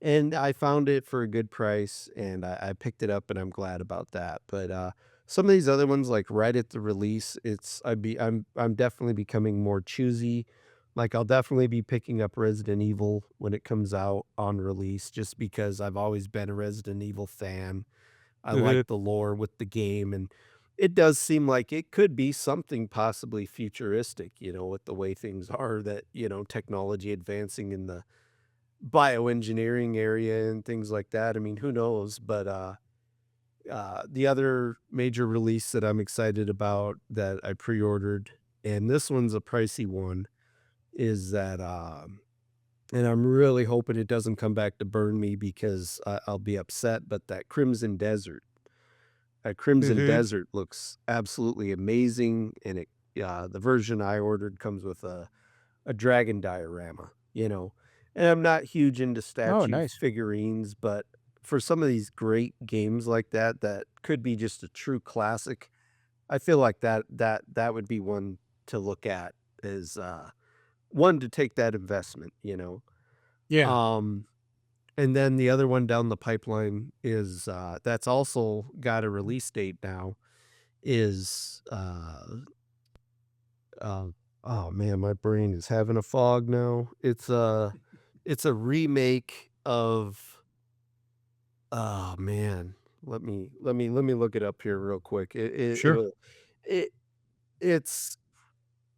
And I found it for a good price, and I picked it up, and I'm glad about that. But, some of these other ones, like, right at the release, I'm definitely becoming more choosy. Like, I'll definitely be picking up Resident Evil when it comes out on release just because I've always been a Resident Evil fan. I Mhm. like the lore with the game, and it does seem like it could be something possibly futuristic, with the way things are that, technology advancing in the bioengineering area and things like that. I mean, who knows? But the other major release that I'm excited about that I pre-ordered, and this one's a pricey one, is that and I'm really hoping it doesn't come back to burn me because I'll be upset. But that Crimson Mhm. Desert looks absolutely amazing, and the version I ordered comes with a dragon diorama, And I'm not huge into Oh, statue nice. figurines, but for some of these great games like that could be just a true classic, I feel like that would be one to look at as, one to take that investment. Yeah. Um, and then the other one down the pipeline is, that's also got a release date now, is, uh, oh man, my brain is having a fog now. It's a remake of, oh man, let me look it up here real quick. Sure. It it's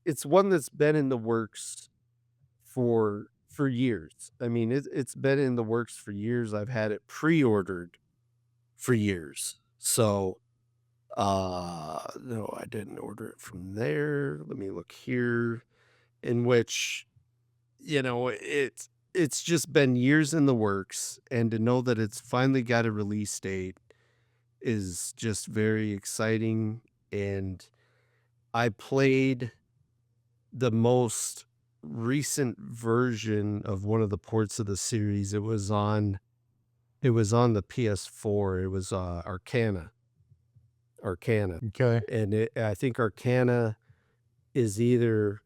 it's one that's been in the works for years. I mean, it's been in the works for years. I've had it pre-ordered for years. So, No, I didn't order it from there. Let me look here. In which, it's just been years in the works, and to know that it's finally got a release date is just very exciting. And I played the most recent version of one of the ports of the series. It was on the PS4. It was Arcana. Okay. And I think Arcana is either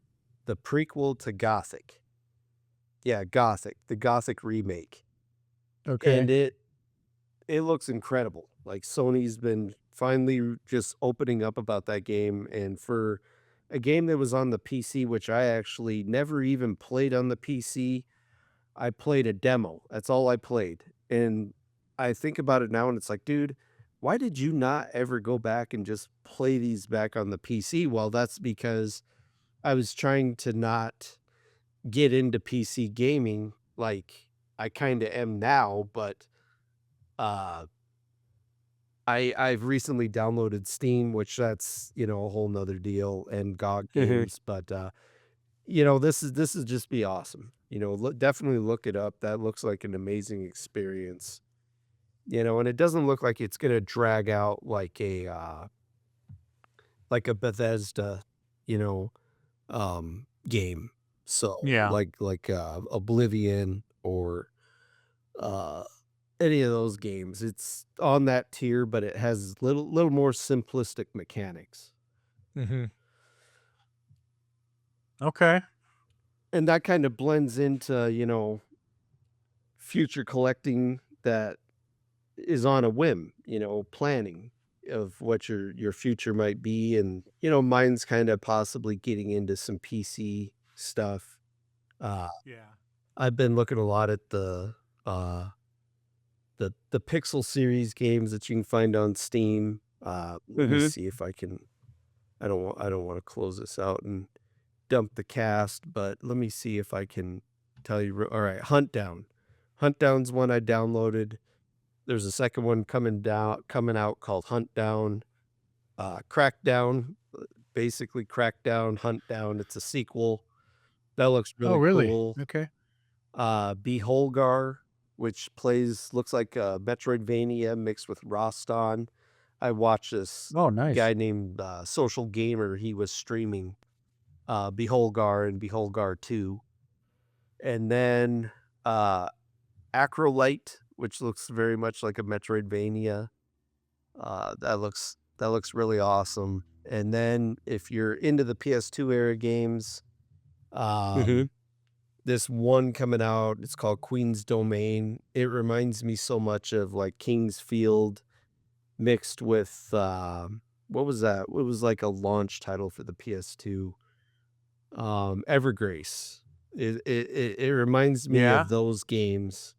the prequel to Gothic. Yeah, Gothic, the Gothic remake. And Okay. it looks incredible. Like, Sony's been finally just opening up about that game, and for a game that was on the PC, which I actually never even played on the PC, I played a demo. That's all I played. And I think about it now and it's like, dude, why did you not ever go back and just play these back on the PC? Well, that's because I was trying to not get into PC gaming like I kind of am now, but uh I've recently downloaded Steam, which that's, a whole nother deal, and GOG Mhm. games, but this is just be awesome. Definitely look it up. That looks like an amazing experience. And it doesn't look like it's gonna drag out like a Bethesda, you know, game. So Yeah. like Oblivion or uh any of those games. It's on that tier, but it has little more simplistic mechanics. Mhm. Okay. And that kind of blends into, future collecting that is on a whim, planning of what your future might be. And, mine's kind of possibly getting into some PC stuff. Uh, Yeah. I've been looking a lot at the Pixel series games that you can find on Steam. Let me Mhm. see if I can. I don't want to close this out and dump the cast, but let me see if I can tell you. All right, Hunt Down. Hunt Down's one I downloaded. There's a second one coming out called Hunt Down. Crackdown, basically Crackdown, Hunt Down. It's a sequel. That looks Oh, really really? cool. Okay. Beholgar, which looks like a Metroidvania mixed with Roston. I watched this Oh, nice. guy named Social Gamer. He was streaming Beholgar and Beholgar 2. And then uh, Acrolite, which looks very much like a Metroidvania. That looks really awesome. And then if you're into the PS2 era games, Mhm. um, this one coming out, it's called Queen's Domain. It reminds me so much of like King's Field mixed with what was that? It was like a launch title for the PS2. Evergrace. It reminds me Yeah. of those games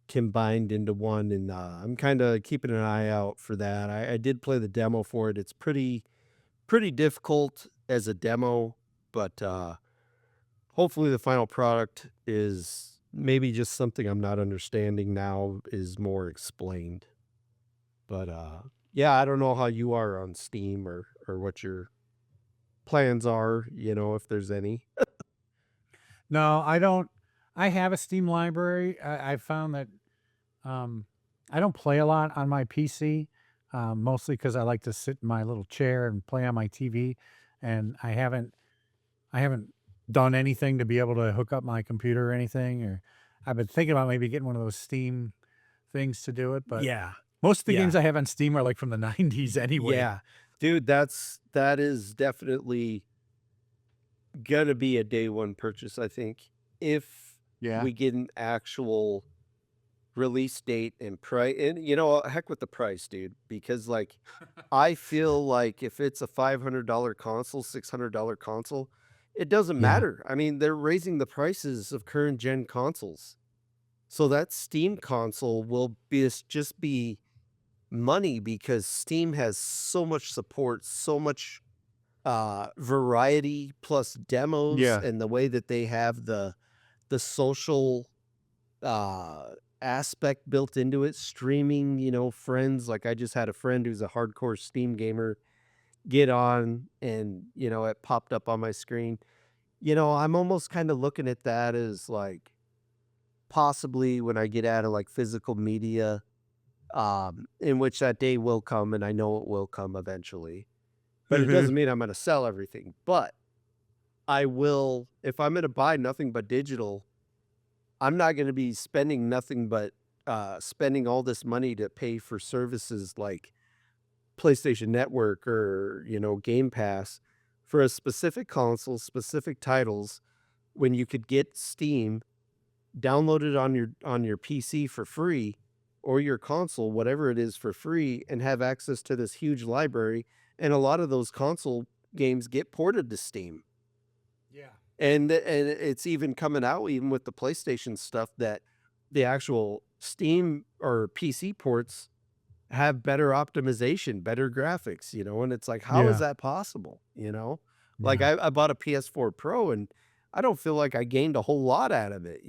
combined into one, and I'm kind of keeping an eye out for that. I did play the demo for it. It's pretty difficult as a demo, but hopefully the final product is maybe just something I'm not understanding now is more explained. But yeah, I don't know how you are on Steam or what your plans are, if there's any. No, I don't. I have a Steam library. I found that um, I don't play a lot on my PC, mostly because I like to sit in my little chair and play on my TV, and I haven't done anything to be able to hook up my computer or anything. Or I've been thinking about maybe getting one of those Steam things to do it, but Yeah. most of the games Yeah. I have on Steam are like from the '90s anyway. Yeah. Dude, that is definitely gonna be a day one purchase, I think. If Yeah. we get an actual release date and price, and heck with the price, dude, because like I feel like if it's a $500 console, $600 console, it doesn't Yeah. matter. I mean, they're raising the prices of current gen consoles. So that Steam console will just be money because Steam has so much support, so much variety plus demos, Yeah. and the way that they have the social uh aspect built into it, streaming, friends. Like I just had a friend who's a hardcore Steam gamer get on and, it popped up on my screen. I'm almost kind of looking at that as like possibly when I get out of like physical media, in which that day will come and I know it will come eventually. But it Mhm. doesn't mean I'm going to sell everything. But I will, if I'm going to buy nothing but digital, I'm not going to be spending nothing but spending all this money to pay for services like PlayStation Network or, Game Pass for a specific console, specific titles when you could get Steam download it on your PC for free or your console, whatever it is for free and have access to this huge library. And a lot of those console games get ported to Steam. Yeah. And it's even coming out even with the PlayStation stuff that the actual Steam or PC ports have better optimization, better graphics, and it's like, how is Yeah. that possible? Like Yeah. I bought a PS4 Pro and I don't feel like I gained a whole lot out of it.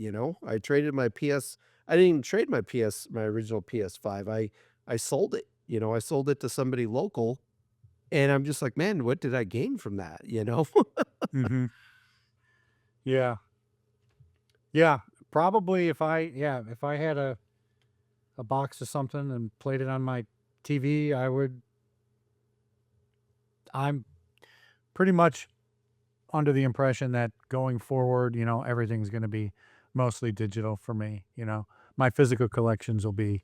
I traded my I didn't even trade my original PS5. I sold it. I sold it to somebody local and I'm just like, man, what did I gain from that? Mhm. Yeah. Yeah. Probably if I had a box of something and played it on my TV, I'm pretty much under the impression that going forward, everything's gonna be mostly digital for me, you know? My physical collections will be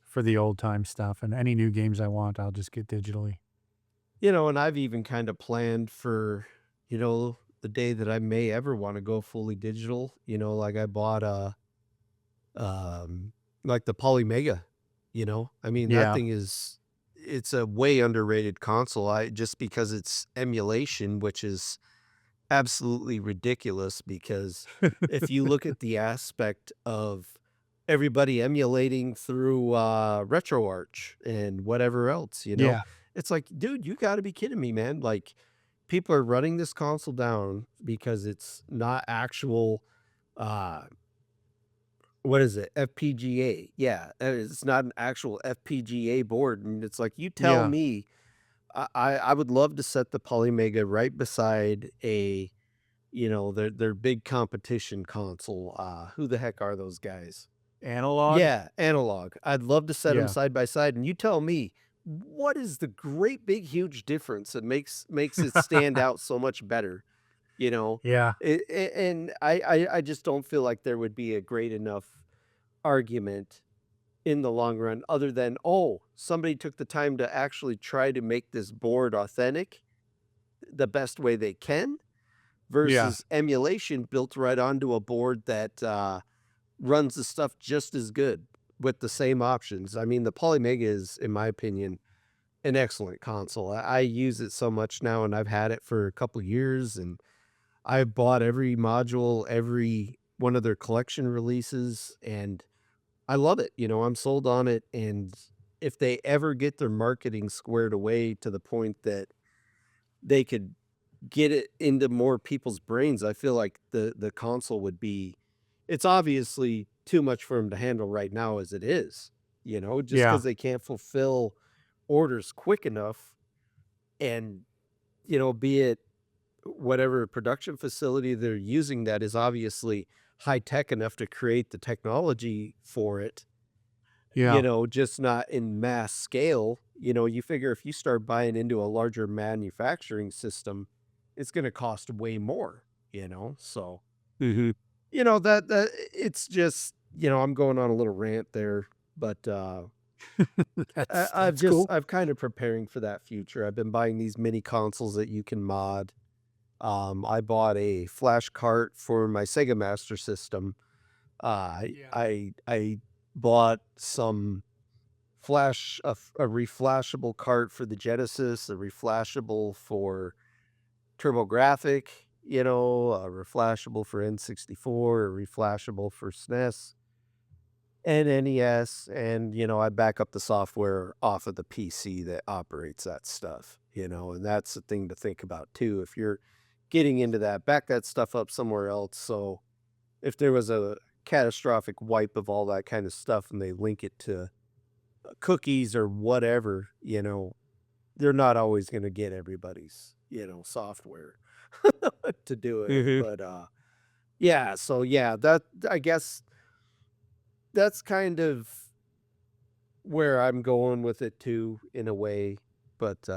for the old time stuff, and any new games I want, I'll just get digitally. And I've even kind of planned for, the day that I may ever want to go fully digital, like I bought um like the Polymega, I mean that Yeah. thing it's a way underrated console. I just because it's emulation, which is absolutely ridiculous because if you look at the aspect of everybody emulating through RetroArch and whatever else, Yeah. it's like, dude, you got to be kidding me, man. Like people are running this console down because it's not actual uh what is it? FPGA. Yeah, it's not an actual FPGA board, and it's like you tell Yeah. me. I would love to set the Polymega right beside their big competition console. Who the heck are those guys? Analog? Yeah, Analog. I'd love to set them Yeah. side by side, and you tell me what is the great big huge difference that makes it stand out so much better. You know, Yeah. and I just don't feel like there would be a great enough argument in the long run other than, oh, somebody took the time to actually try to make this board authentic the best way they can Yeah. versus emulation built right onto a board that runs the stuff just as good with the same options. I mean, the Polymega is, in my opinion, an excellent console. I use it so much now and I've had it for a couple years and I've bought every module, every one of their collection releases, and I love it. I'm sold on it. And if they ever get their marketing squared away to the point that they could get it into more people's brains, I feel like the console would be it's obviously too much for them to handle right now as it is, just Yeah. because they can't fulfill orders quick enough and, be it whatever production facility they're using that is obviously high tech enough to create the technology for it, Yeah. just not in mass scale. You figure if you start buying into a larger manufacturing system, it's going to cost way more. So, Mhm. that it's just, I'm going on a little rant there, but That's cool. I've kind of preparing for that future. I've been buying these mini consoles that you can mod. I bought a flash cart for my Sega Master System. Yeah. I bought some a reflashable cart for the Genesis, a reflashable for TurboGrafx, a reflashable for N64, a reflashable for SNES and NES, and, I back up the software off of the PC that operates that stuff, and that's the thing to think about too. If you're getting into that, back that stuff up somewhere else. So if there was a catastrophic wipe of all that kind of stuff and they link it to cookies or whatever, they're not always going to get everybody's, software to do it. Mhm. But yeah, so yeah, that I guess that's kind of where I'm going with it too, in a way. But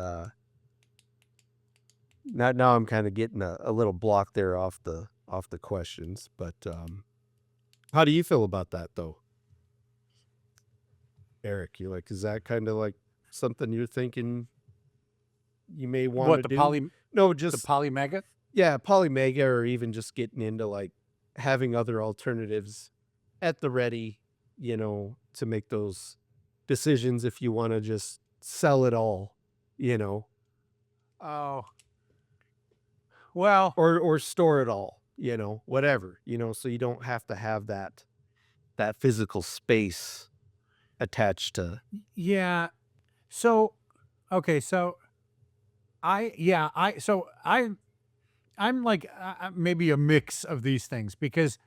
now I'm kind of getting a little block there off the questions. But how do you feel about that though, Eric? You like, is that kind of like something you're thinking you may want What, to do? No, just Polymega? yeah, polymega, or even just getting into like having other alternatives at the ready, to make those decisions if you want to just sell it all, Oh, well, or store it all, whatever, so you don't have to have that physical space attached to. yeah. So, okay, so I'm like maybe a mix of these things because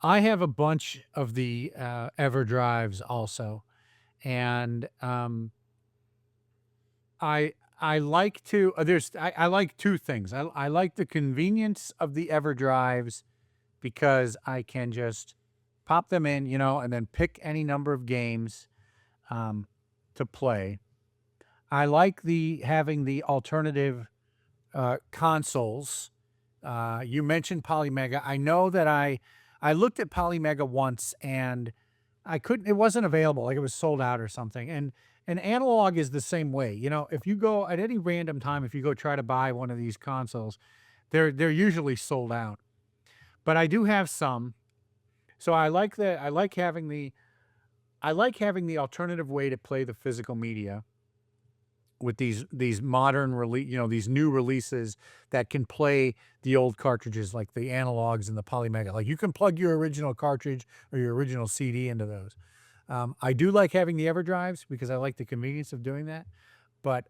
I have a bunch of the EverDrives also, and I like to I like two things. I like the convenience of the EverDrives because I can just pop them in, and then pick any number of games um, to play. I like the having the alternative consoles. You mentioned Polymega. I know that I looked at Polymega once and I couldn't. It wasn't available. Like it was sold out or something. And analog is the same way. If you go at any random time, if you go try to buy one of these consoles, they're usually sold out. But I do have some. So I like that. I like having the alternative way to play the physical media with these modern release, these new releases that can play the old cartridges like the analogs and the polymega. Like you can plug your original cartridge or your original CD into those. I do like having the EverDrives because I like the convenience of doing that. But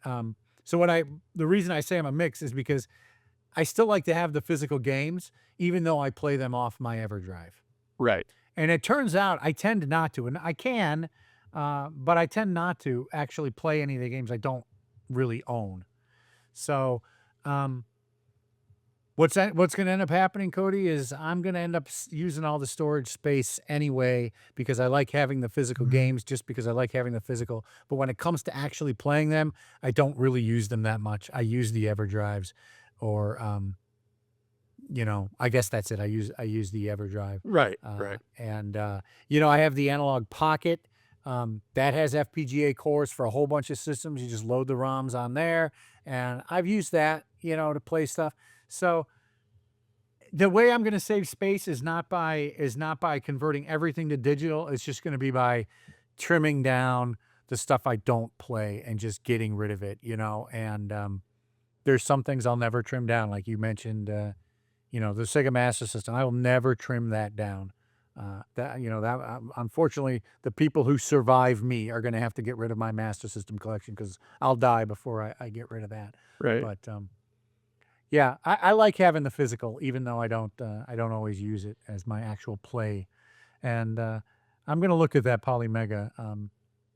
so the reason I say I'm a mix is because I still like to have the physical games, even though I play them off my EverDrive. Right. And it turns out I tend not to, and I can, but I tend not to actually play any of the games I don't really own. So, um, what's going to end up happening, Cody, is I'm going to end up using all the storage space anyway because I like having the physical games, just because I like having the physical. But when it comes to actually playing them, I don't really use them that much. I use the EverDrives, or I guess that's it. I use the EverDrive. Right. Right. And I have the Analog Pocket. That has FPGA cores for a whole bunch of systems. You just load the ROMs on there, and I've used that, to play stuff. So the way I'm going to save space is not by converting everything to digital. It's just going to be by trimming down the stuff I don't play and just getting rid of it, And there's some things I'll never trim down, like you mentioned. The Sega Master System, I will never trim that down. Unfortunately, the people who survive me are going to have to get rid of my Master System collection because I'll die before I get rid of that. Right. But yeah, I like having the physical, even though I don't always use it as my actual play. And I'm going to look at that Polymega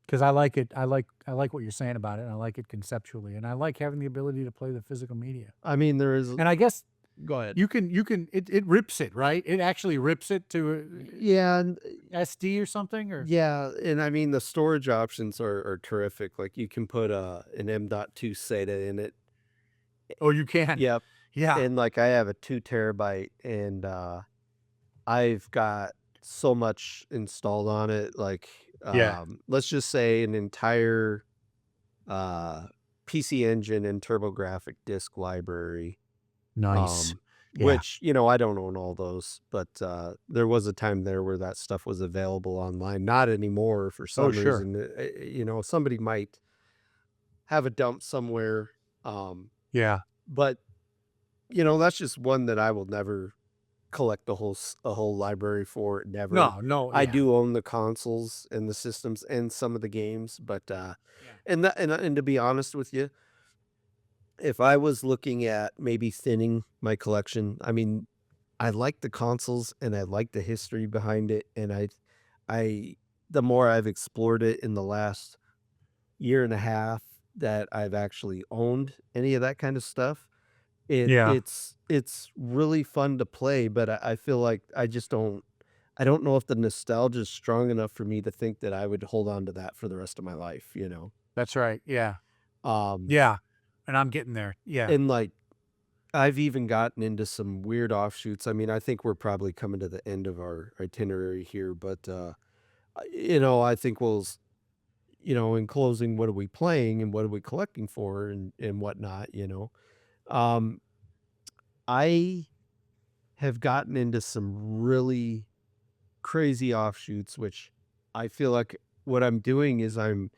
because I like it. I like what you're saying about it. And I like it conceptually, and I like having the ability to play the physical media. I mean, there is. And I guess. Go ahead. You can it rips it, right? It actually rips it to Yeah, SD or something, or yeah, and I mean the storage options are terrific. Like you can put an M.2 SATA in it. oh, you can. Yep. Yeah. And like I have a 2 terabyte, and I've got so much installed on it. Like Yeah. let's just say an entire PC Engine and TurboGrafx disk library. Nice. Yeah. Which, I don't own all those, but there was a time there where that stuff was available online. Not anymore for some Oh, sure. reason. Somebody might have a dump somewhere. Yeah. But that's just one that I will never collect a whole library for. Never. No. I Yeah. do own the consoles and the systems and some of the games, but Yeah. and to be honest with you, if I was looking at maybe thinning my collection, I mean, I like the consoles and I like the history behind it, and I the more I've explored it in the last year and a half that I've actually owned any of that kind of stuff, Yeah. it's really fun to play, but I feel like I don't know if the nostalgia is strong enough for me to think that I would hold on to that for the rest of my life, you know? That's right. Yeah. Um, Yeah. And I'm getting there. Yeah. and, like, I've even gotten into some weird offshoots. I mean, I think we're probably coming to the end of our itinerary here, but, I think in closing, what are we playing and what are we collecting for and whatnot, you know? Um, I have gotten into some really crazy offshoots, which I feel like what I'm doing is I'm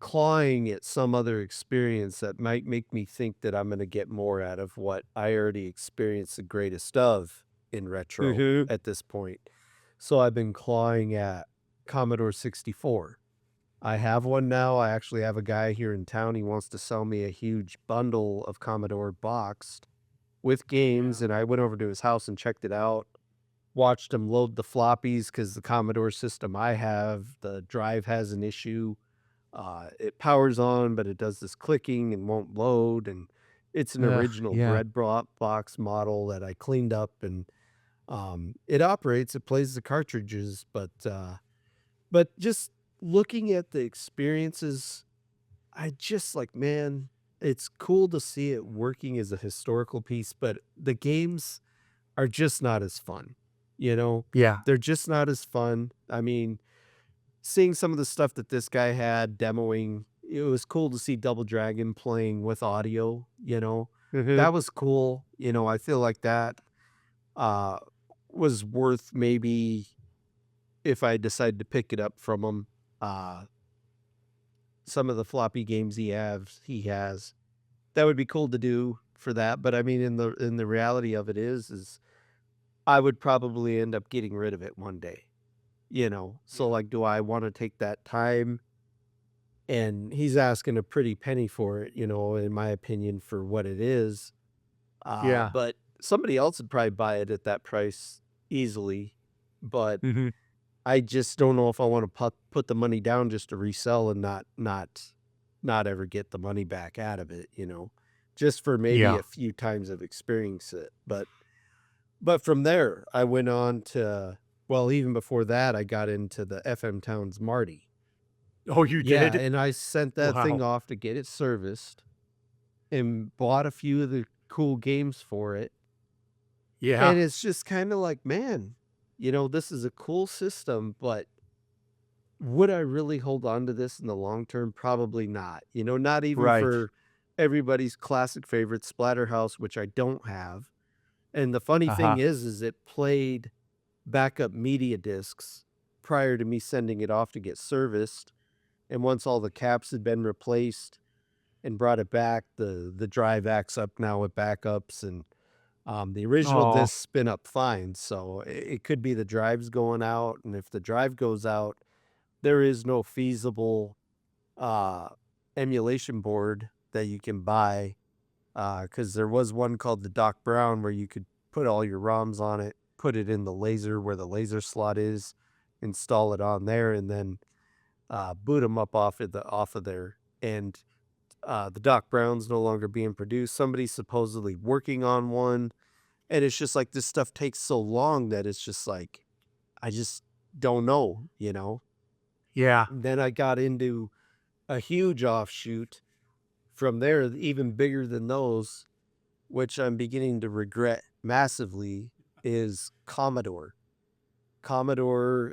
clawing at some other experience that might make me think that I'm gonna get more out of what I already experienced the greatest of in retro Mhm. at this point. So I've been clawing at Commodore 64. I have one now. I actually have a guy here in town. He wants to sell me a huge bundle of Commodore boxed with Yeah. games, and I went over to his house and checked it out. Watched him load the floppies because the Commodore system I have, the drive has an issue. It powers on, but it does this clicking and won't load, and it's an Ugh, original yeah. box model that I cleaned up, and, it operates, it plays the cartridges, but just looking at the experiences, I just like, man, it's cool to see it working as a historical piece, but the games are just not as fun, you know? Yeah. They're just not as fun. I mean, seeing some of the stuff that this guy had demoing, it was cool to see Double Dragon playing with audio, you know? Mhm. That was cool, I feel like that, uh, was worth maybe if I decide to pick it up from him, uh, some of the floppy games he has, that would be cool to do for that, but I mean, in the reality of it is I would probably end up getting rid of it one day, you know? So, Yeah. like, do I wanna take that time? And he's asking a pretty penny for it, in my opinion, for what it is, Yeah. but somebody else would probably buy it at that price easily, but Mhm. I just don't know if I wanna put the money down just to resell and not ever get the money back out of it, just for maybe Yeah. a few times of experience it, but from there, I went on to well, even before that, I got into the FM Towns Marty. Oh, you Yeah, did? and I sent that thing Wow. off to get it serviced and bought a few of the cool games for it, Yeah. and it's just kinda like, "Man, this is a cool system, but would I really hold on to this in the long term? Probably not." Not even Right. for everybody's classic favorite Splatterhouse, which I don't have, and the funny thing Uh-huh. is it played backup media discs prior to me sending it off to get serviced, and once all the caps had been replaced and brought it back, the drive acts up now with backups, and, the original Oh. discs spin up fine, so it could be the drive's going out, and if the drive goes out, there is no feasible, uh, emulation board that you can buy, because there was one called the Doc Brown where you could put all your ROMs on it, put it in the laser where the laser slot is, install it on there, and then, boot them up off of there, and the Doc Brown's no longer being produced. Somebody's supposedly working on one, and it's just like this stuff takes so long that it's just like I just don't know. Yeah. Then I got into a huge offshoot from there, even bigger than those, which I'm beginning to regret massively, is Commodore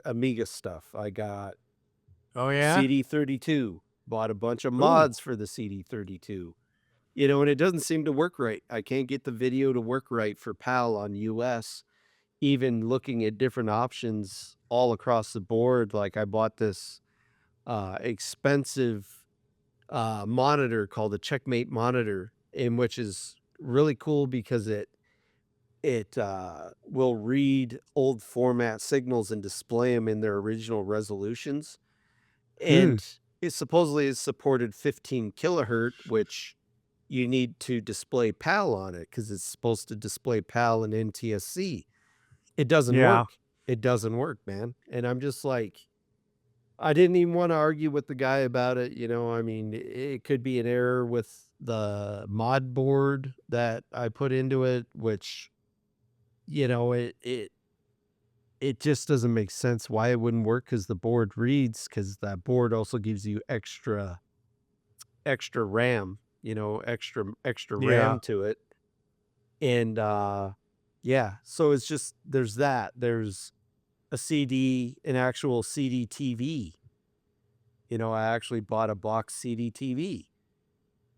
Amiga stuff. I got Oh, yeah? CD32, bought a bunch of Ooh. mods for the CD32. And it doesn't seem to work right. I can't get the video to work right for PAL on US, even looking at different options all across the board. Like I bought this expensive monitor called a Checkmate monitor, in which is really cool because it will read old format signals and display them in their original resolutions. Hmm. And it supposedly is supported 15 kilohertz, which you need to display PAL on it because it's supposed to display PAL and NTSC. It doesn't Yeah. work. It doesn't work, man. And I'm just like, I didn't even want to argue with the guy about it. I mean, it could be an error with the mod board that I put into it, which, it just doesn't make sense why it wouldn't work, because the board reads, because that board also gives you extra RAM, extra Yeah. RAM to it. And yeah, so it's just there's that. There's a CD, an actual CD TV. I actually bought a box CD TV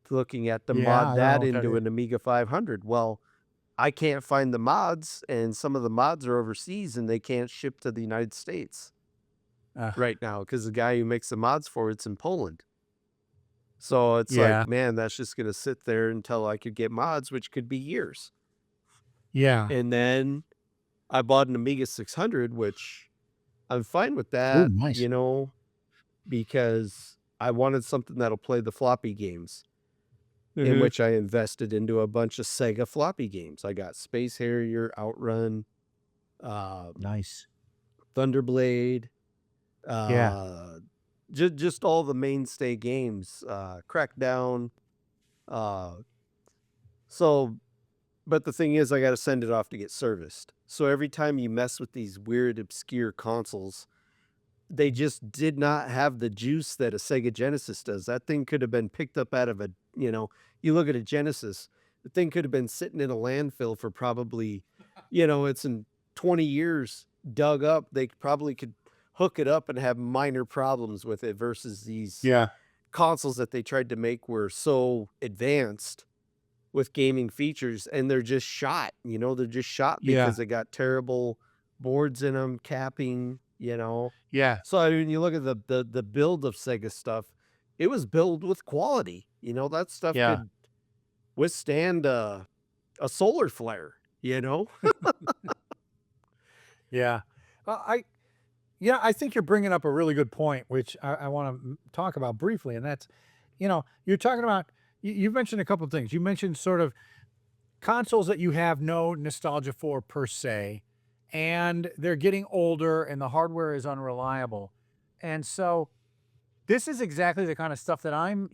looking at the Yeah. mod I don't know that what that into is. an Amiga 500. Well, I can't find the mods, and some of the mods are overseas and they can't ship to the United States Uh, right now because the guy who makes the mods for it's in Poland. So it's like, yeah. man, that's just going to sit there until I could get mods, which could be years. Yeah. And then I bought an Amiga 600, which I'm fine with Oh, that, nice. because I wanted something that'll play the floppy games, in Hmm. which I invested into a bunch of Sega floppy games. I got Space Harrier, Outrun, um, Nice. Thunderblade, Yeah. uh, just all the mainstay games, Crackdown. Uh, so, but the thing is, I got to send it off to get serviced. So every time you mess with these weird, obscure consoles, they just did not have the juice that a Sega Genesis does. That thing could have been picked up out of you look at a Genesis, the thing could have been sitting in a landfill for probably, it's in 20 years dug up. They probably could hook it up and have minor problems with it versus these Yeah. consoles that they tried to make were so advanced with gaming features, and they're just shot, they're just shot Yeah. because they got terrible boards in them, capping. Yeah. So I mean, you look at the build of Sega stuff, it was built with quality. That stuff Yeah. could withstand a solar flare, you know? Yeah. I think you're bringing up a really good point, which I want to talk about briefly. And that's, you're talking about, you mentioned a couple of things. You mentioned sort of consoles that you have no nostalgia for per se, and they're getting older and the hardware is unreliable. And so this is exactly the kind of stuff that I'm,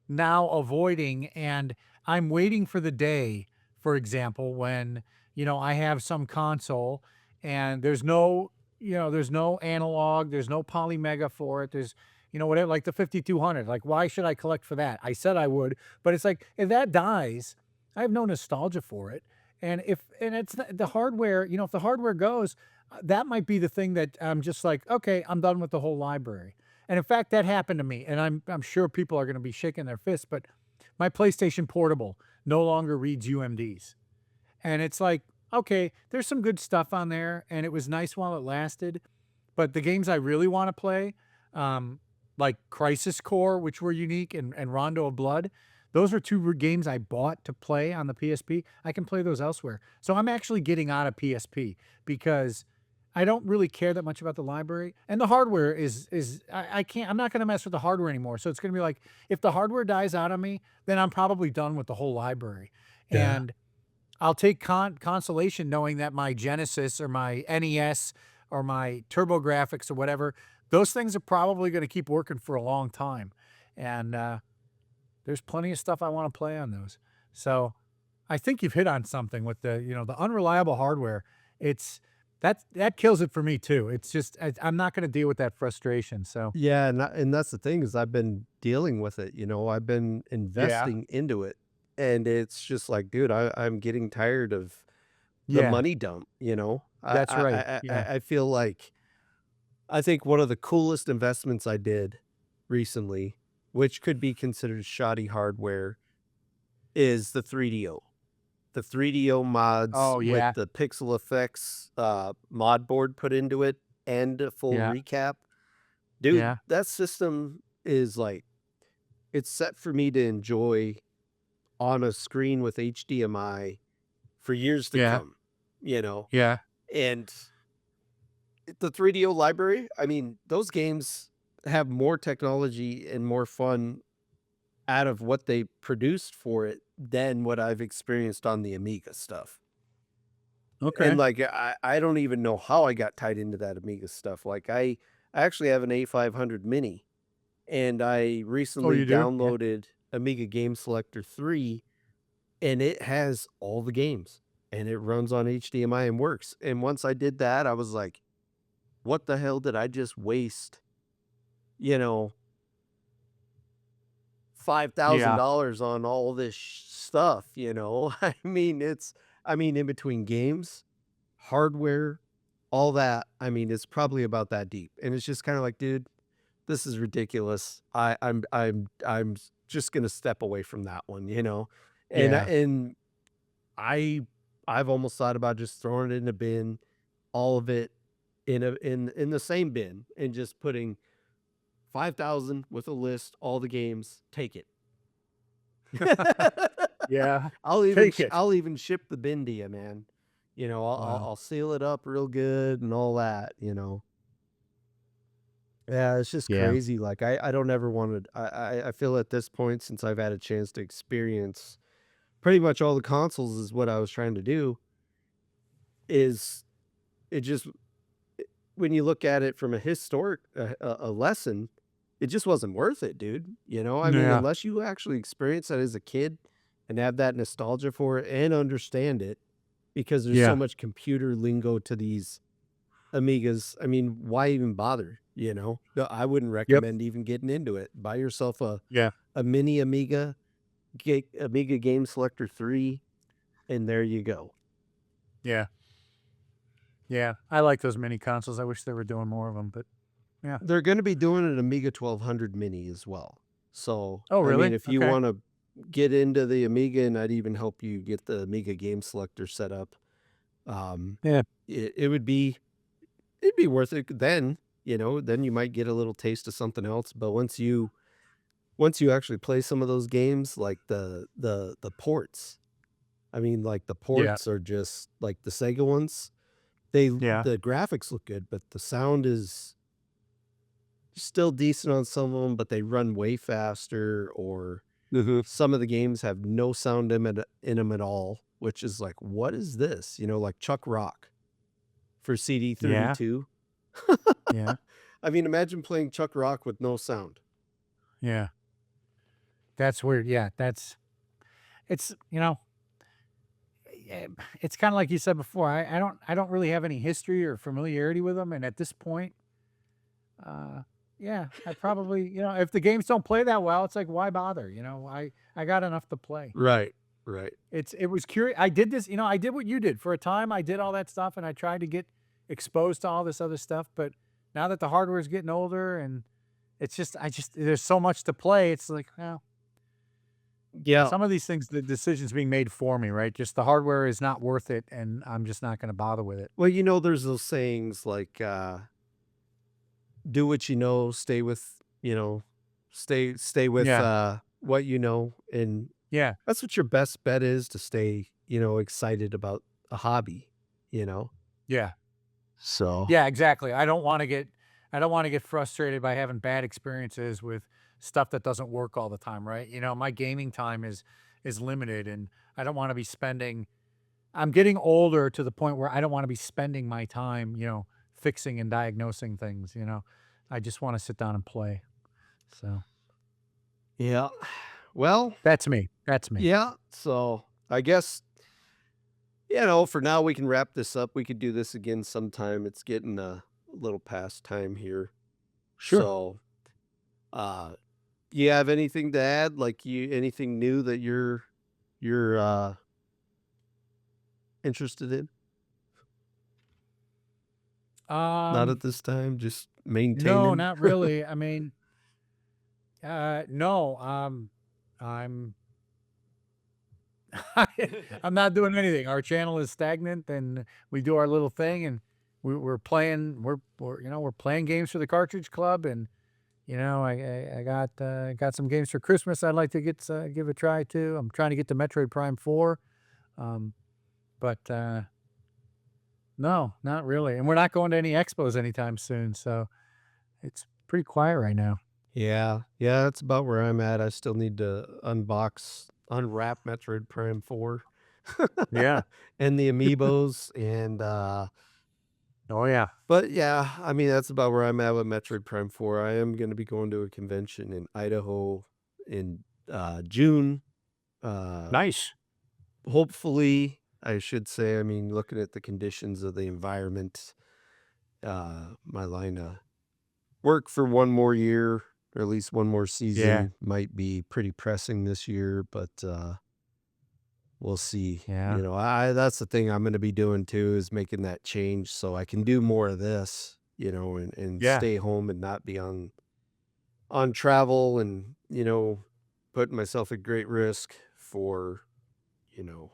now avoiding. And I'm waiting for the day, for example, when, I have some console and there's no analog, there's no polymega for it. There's, whatever, like the 5200. Like, why should I collect for that? I said I would, but it's like, if that dies, I have no nostalgia for it. And it's the hardware, if the hardware goes, that might be the thing that I'm just like, okay, I'm done with the whole library. And in fact, that happened to me, and I'm sure people are going to be shaking their fists, but my PlayStation Portable no longer reads UMDs. And it's like, okay, there's some good stuff on there, and it was nice while it lasted. But the games I really want to play, um, like Crisis Core, which were unique, and Rondo of Blood, those are two games I bought to play on the PSP. I can play those elsewhere. So I'm actually getting out of PSP because I don't really care that much about the library. And the hardware I can't, I'm not going to mess with the hardware anymore. So it's going to be like, if the hardware dies out on me, then I'm probably done with the whole library. Yeah. And I'll take consolation knowing that my Genesis or my NES or my TurboGrafx or whatever, those things are probably going to keep working for a long time. And there's plenty of stuff I want to play on those. So I think you've hit on something with the unreliable hardware. It's that kills it for me too. It's just I'm not going to deal with that frustration. So Yeah, and that's the thing is I've been dealing with it, I've been yeah, investing into it. And it's just like, dude, I'm getting tired of the yeah, money dump. I that's I I right. I Yeah, I I feel like I think one of the coolest investments I did recently, which could be considered shoddy hardware, is the 3DO. The 3DO mods oh with yeah, the pixel effects mod board put into it and a full yeah, recap. Dude, yeah, that system is like, it's set for me to enjoy on a screen with HDMI for years to yeah, come, you know? yeah, And the 3DO library, I mean, those games have more technology and more fun out of what they produced for it than what I've experienced on the Amiga stuff. And Okay. like I don't even know how I got tied into that Amiga stuff. Like I actually have an A500 Mini, and I Oh, recently you do? Yeah. downloaded Amiga Game Selector 3, and it has all the games, and it runs on HDMI and works. And once I did that, I was like, what the hell did I just waste, you know, Yeah. $5,000 on all this stuff, you know? I mean, in between games, hardware, all that, I mean, it's probably about that deep. And it's just kind of like, dude, this is ridiculous. I'm just gonna step away from that one, you know? And Yeah. I I've almost thought about just throwing it in a bin, all of it in the same bin, and just putting 5,000 with a list, all the games, take it. Yeah. Take it. I'll even ship the bin to you, man. You know, Wow. I'll seal it up real good and all that, you know. Yeah, it's just Yeah. crazy. Like I don't ever want to. I feel at this point, since I've had a chance to experience pretty much all the consoles, is what I was trying to do. Is it just when you look at it from a historic a lesson, it just wasn't worth it, dude. You know, I mean, Yeah. unless you actually experience that as a kid and have that nostalgia for it and understand it, because there's so Yeah. much computer lingo to these Amigas. I mean, why even bother? You know, no, I wouldn't Yep. recommend even getting into it. Buy yourself Yeah. a mini Amiga, Amiga Game Selector 3, and there you go. Yeah. Yeah. I like those mini consoles. I wish they were doing more of them, but yeah. They're gonna be doing an Amiga 1200 Mini as well. So, Oh, I mean, really? if you Okay. wanna get into the Amiga, and I'd even help you get the Amiga Game Selector set up, um, Yeah. it would be it'd be worth it then, you know, then you might get a little taste of something else, but once you actually play some of those games, like the ports, I mean, like, the Yeah. ports are just like the Sega ones, they Yeah. the graphics look good, but the sound is still decent on some of them, but they run way faster, or Mhm. some of the games have no sound in them at all, which is like, "What is this?" You know, like Chuck Rock for Yeah. CD32. Yeah. I mean, imagine playing Chuck Rock with no sound. Yeah. That's weird. Yeah. It's, it's kind of like you said before. I don't really have any history or familiarity with them. And at this point, uh, yeah, I probably, if the games don't play that well, it's like, why bother? I got enough to play. Right, right. It was curious. I did this, I did what you did for a time. I did all that stuff and I tried to get exposed to all this other stuff. But now that the hardware is getting older and there's so much to play. It's like, well, Yeah. some of these things, the decision's being made for me, right? Just the hardware is not worth it, and I'm just not gonna bother with it. Well, you know, there's those sayings like, "Do what you know, stay with," you know, stay with, Yeah, what you know, and yeah, that's what your best bet is, to stay, you know, excited about a hobby, you know? yeah, So, yeah, exactly. I don't wanna get frustrated by having bad experiences with stuff that doesn't work all the time, right? My gaming time is limited, and I don't wanna be spending I'm getting older to the point where I don't wanna be spending my time, fixing and diagnosing things, I just wanna sit down and play. So, yeah. Well, that's me, that's me. yeah, so I guess, you know, for now we can wrap this up. We could do this again sometime. It's getting a little past time here. Sure. So, uh, you have anything to add? Like, anything new that you're interested in? Not Um at this time, just No, maintaining? not really. I mean, no, I'm I'm not doing anything. Our channel is stagnant, and we do our little thing, and we're playing games for the Cartridge Club, and I got some games for Christmas I'd like to give a try to. I'm trying to get to Metroid Prime 4, um, but no, not really. And we're not going to any expos anytime soon, so it's pretty quiet right now. Yeah, yeah, that's about where I'm at. I still need to unwrap Metroid Prime 4. Yeah. and the amiibos and Oh, yeah. but yeah, I mean that's about where I'm at with Metroid Prime 4. I am going to be going to a convention in Idaho in June. Uh Nice. Hopefully, I should say, I mean looking at the conditions of the environment, my line of work for one more year or at least one more Yeah. season might be pretty pressing this year, but we'll see. Yeah. You know, I that's the thing I'm gonna be doing too is making that change so I can do more of this, you know, and Yeah. stay home and not be on travel and, you know, putting myself at great risk for, you know,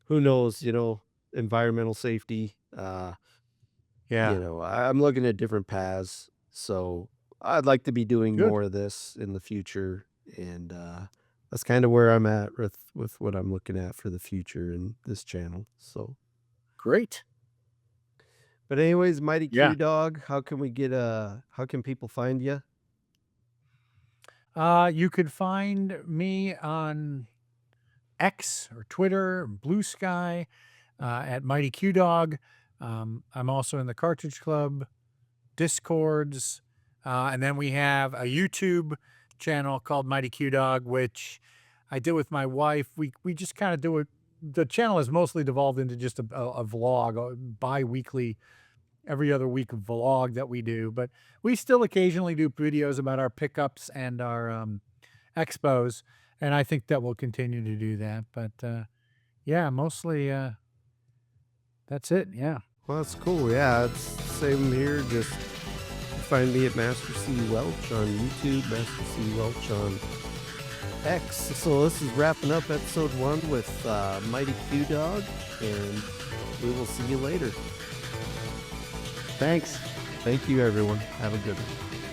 who knows, you know, environmental safety. Yeah. You know, I'm looking at different paths. So I'd like to be doing Good. more of this in the future. And that's kind of where I'm at with what I'm looking at for the future in this channel. So, Great. but anyways, Mighty Yeah. Q Dog, how can we get how can people find you? You could find me on X or Twitter, Blue Sky, at MightyQDawg. I'm also in the Cartridge Club, Discords, and then we have a YouTube channel called MightyQDawg, which I did with my wife. We just kind of do it. The channel has mostly devolved into just a vlog, a bi-weekly, every other week vlog that we do. But we still occasionally do videos about our pickups and our expos, and I think that we'll continue to do that. But yeah, mostly that's it. Yeah. Well, that's cool. Yeah, it's same here. Just find me at MasterCWelch on YouTube, MasterCWelch on X. So this is wrapping up episode 1 with Mighty Q Dog, and we will see you later. Thanks. Thank you, everyone. Have a good one.